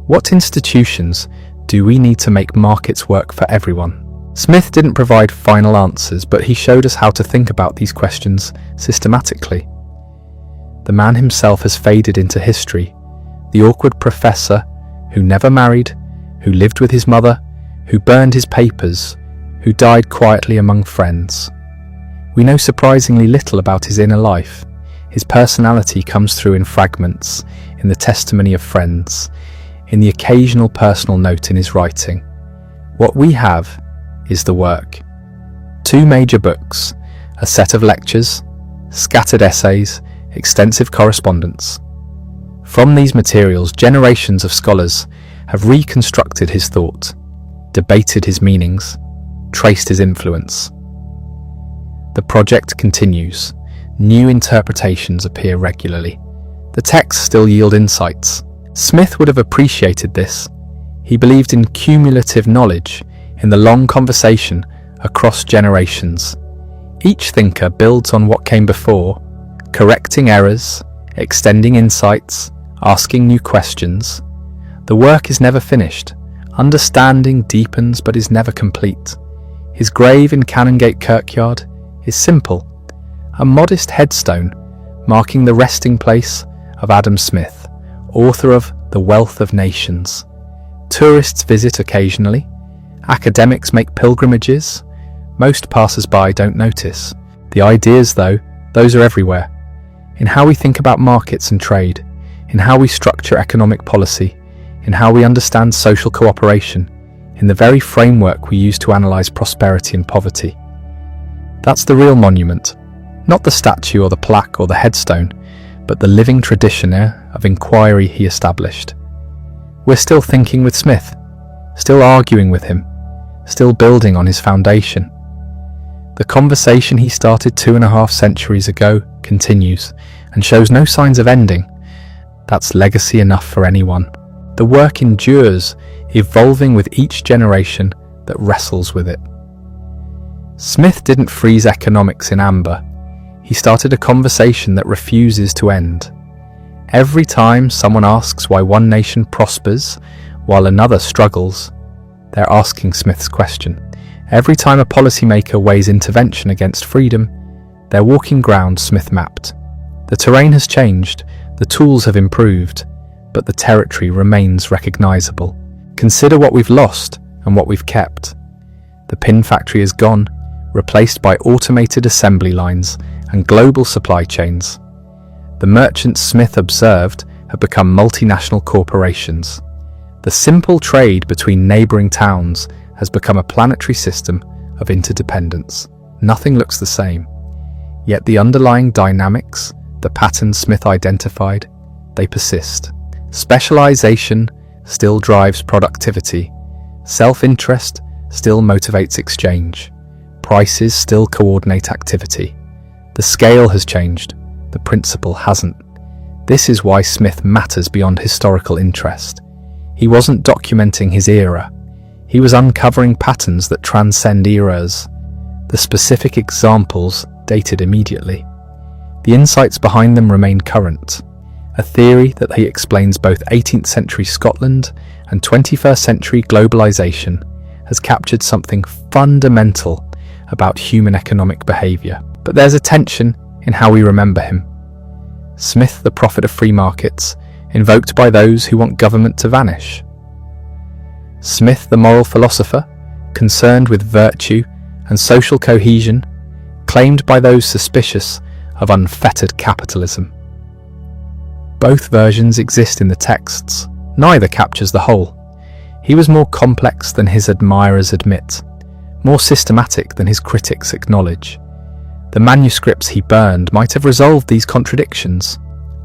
What institutions do we need to make markets work for everyone? Smith didn't provide final answers, but he showed us how to think about these questions systematically. The man himself has faded into history, the awkward professor who never married, who lived with his mother, who burned his papers, who died quietly among friends. We know surprisingly little about his inner life. His personality comes through in fragments, in the testimony of friends, in the occasional personal note in his writing. What we have is the work. 2 major books, a set of lectures, scattered essays, extensive correspondence. From these materials, generations of scholars have reconstructed his thought, debated his meanings, traced his influence. The project continues. New interpretations appear regularly. The texts still yield insights. Smith would have appreciated this. He believed in cumulative knowledge, in the long conversation across generations. Each thinker builds on what came before, correcting errors, extending insights, asking new questions. The work is never finished. Understanding deepens but is never complete. His grave in Canongate Kirkyard is simple, a modest headstone marking the resting place of Adam Smith, author of The Wealth of Nations. Tourists visit occasionally. Academics make pilgrimages. Most passers-by don't notice. The ideas, though, those are everywhere. In how we think about markets and trade, in how we structure economic policy, in how we understand social cooperation, in the very framework we use to analyse prosperity and poverty. That's the real monument, not the statue or the plaque or the headstone, but the living tradition of inquiry he established. We're still thinking with Smith, still arguing with him, still building on his foundation. The conversation he started 2.5 centuries ago continues and shows no signs of ending. That's legacy enough for anyone. The work endures, evolving with each generation that wrestles with it. Smith didn't freeze economics in amber. He started a conversation that refuses to end. Every time someone asks why one nation prospers while another struggles, they're asking Smith's question. Every time a policymaker weighs intervention against freedom, they're walking ground Smith mapped. The terrain has changed, the tools have improved, but the territory remains recognizable. Consider what we've lost and what we've kept. The pin factory is gone, replaced by automated assembly lines and global supply chains. The merchants Smith observed have become multinational corporations. The simple trade between neighbouring towns has become a planetary system of interdependence. Nothing looks the same. Yet the underlying dynamics, the patterns Smith identified, they persist. Specialization still drives productivity. Self-interest still motivates exchange. Prices still coordinate activity. The scale has changed, the principle hasn't. This is why Smith matters beyond historical interest. He wasn't documenting his era. He was uncovering patterns that transcend eras. The specific examples dated immediately. The insights behind them remain current. A theory that he explains both 18th century Scotland and 21st century globalization has captured something fundamental about human economic behaviour. But there's a tension in how we remember him. Smith, the prophet of free markets, invoked by those who want government to vanish. Smith, the moral philosopher, concerned with virtue and social cohesion, claimed by those suspicious of unfettered capitalism. Both versions exist in the texts. Neither captures the whole. He was more complex than his admirers admit, more systematic than his critics acknowledge. The manuscripts he burned might have resolved these contradictions,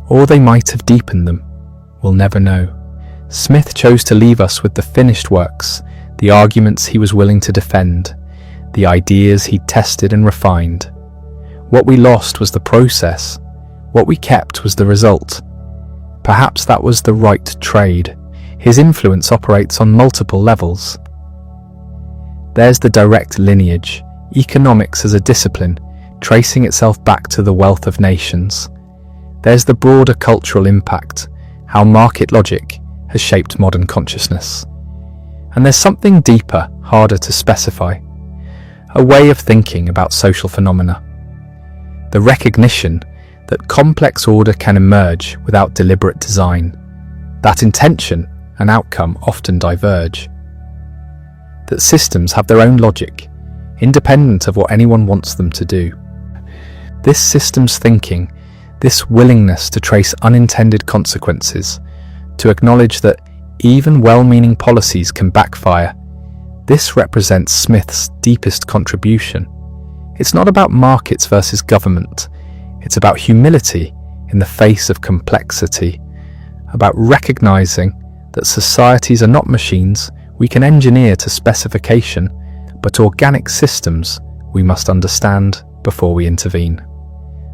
or they might have deepened them. We'll never know. Smith chose to leave us with the finished works, the arguments he was willing to defend, the ideas he'd tested and refined. What we lost was the process. What we kept was the result. Perhaps that was the right trade. His influence operates on multiple levels. There's the direct lineage, economics as a discipline, tracing itself back to the wealth of nations. There's the broader cultural impact, how market logic has shaped modern consciousness. And there's something deeper, harder to specify, a way of thinking about social phenomena. The recognition that complex order can emerge without deliberate design, that intention and outcome often diverge, that systems have their own logic, independent of what anyone wants them to do. This systems thinking, this willingness to trace unintended consequences, to acknowledge that even well-meaning policies can backfire, this represents Smith's deepest contribution. It's not about markets versus government. It's about humility in the face of complexity, about recognizing that societies are not machines we can engineer to specification, but organic systems we must understand before we intervene.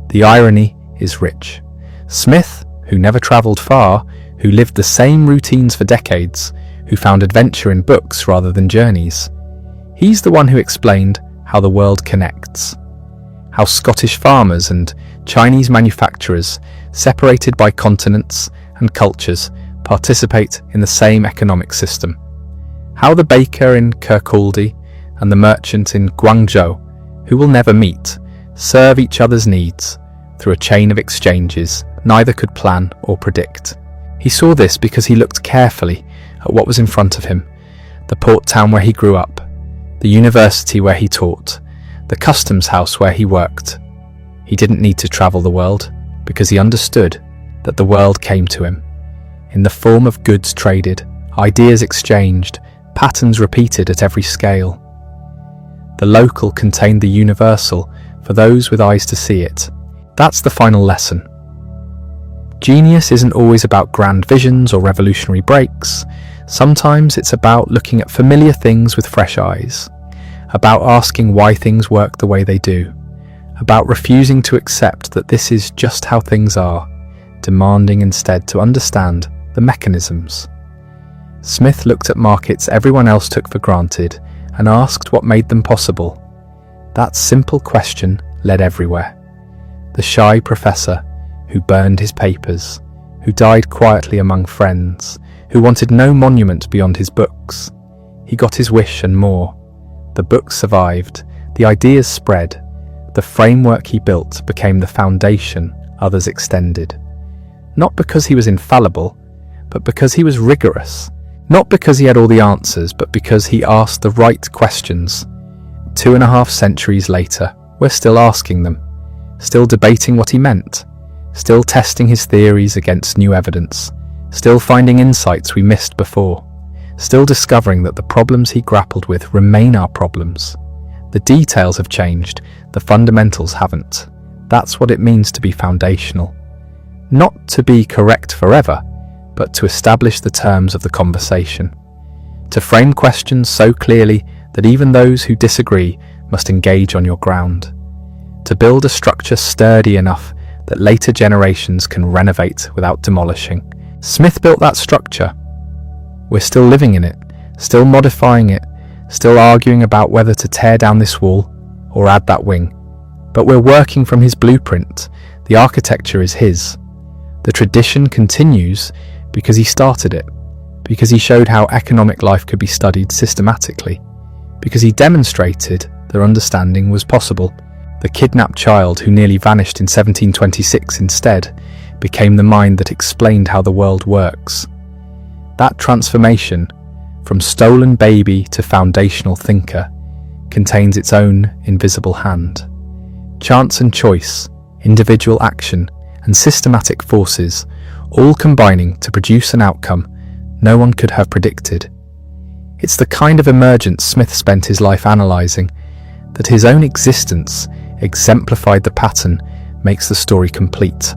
The irony is rich. Smith, who never travelled far, who lived the same routines for decades, who found adventure in books rather than journeys, he's the one who explained how the world connects, how Scottish farmers and Chinese manufacturers, separated by continents and cultures, participate in the same economic system, how the baker in Kirkcaldy and the merchant in Guangzhou, who will never meet, serve each other's needs through a chain of exchanges neither could plan or predict. He saw this because he looked carefully at what was in front of him, the port town where he grew up, the university where he taught, the customs house where he worked. He didn't need to travel the world because he understood that the world came to him in the form of goods traded, ideas exchanged, patterns repeated at every scale. The local contained the universal for those with eyes to see it. That's the final lesson. Genius isn't always about grand visions or revolutionary breaks. Sometimes it's about looking at familiar things with fresh eyes, about asking why things work the way they do, about refusing to accept that this is just how things are, demanding instead to understand the mechanisms. Smith looked at markets everyone else took for granted and asked what made them possible. That simple question led everywhere. The shy professor who burned his papers, who died quietly among friends, who wanted no monument beyond his books. He got his wish and more. The books survived, the ideas spread, the framework he built became the foundation others extended. Not because he was infallible, but because he was rigorous. Not because he had all the answers, but because he asked the right questions. 2.5 centuries later, we're still asking them, still debating what he meant, still testing his theories against new evidence, still finding insights we missed before, still discovering that the problems he grappled with remain our problems. The details have changed, the fundamentals haven't. That's what it means to be foundational. Not to be correct forever, but to establish the terms of the conversation. To frame questions so clearly that even those who disagree must engage on your ground. To build a structure sturdy enough that later generations can renovate without demolishing. Smith built that structure. We're still living in it, still modifying it, still arguing about whether to tear down this wall or add that wing. But we're working from his blueprint. The architecture is his. The tradition continues because he started it, because he showed how economic life could be studied systematically, because he demonstrated that understanding was possible. The kidnapped child who nearly vanished in 1726 instead became the mind that explained how the world works. That transformation, from stolen baby to foundational thinker, contains its own invisible hand. Chance and choice, individual action, and systematic forces, all combining to produce an outcome no one could have predicted. It's the kind of emergence Smith spent his life analysing, that his own existence exemplified the pattern makes the story complete.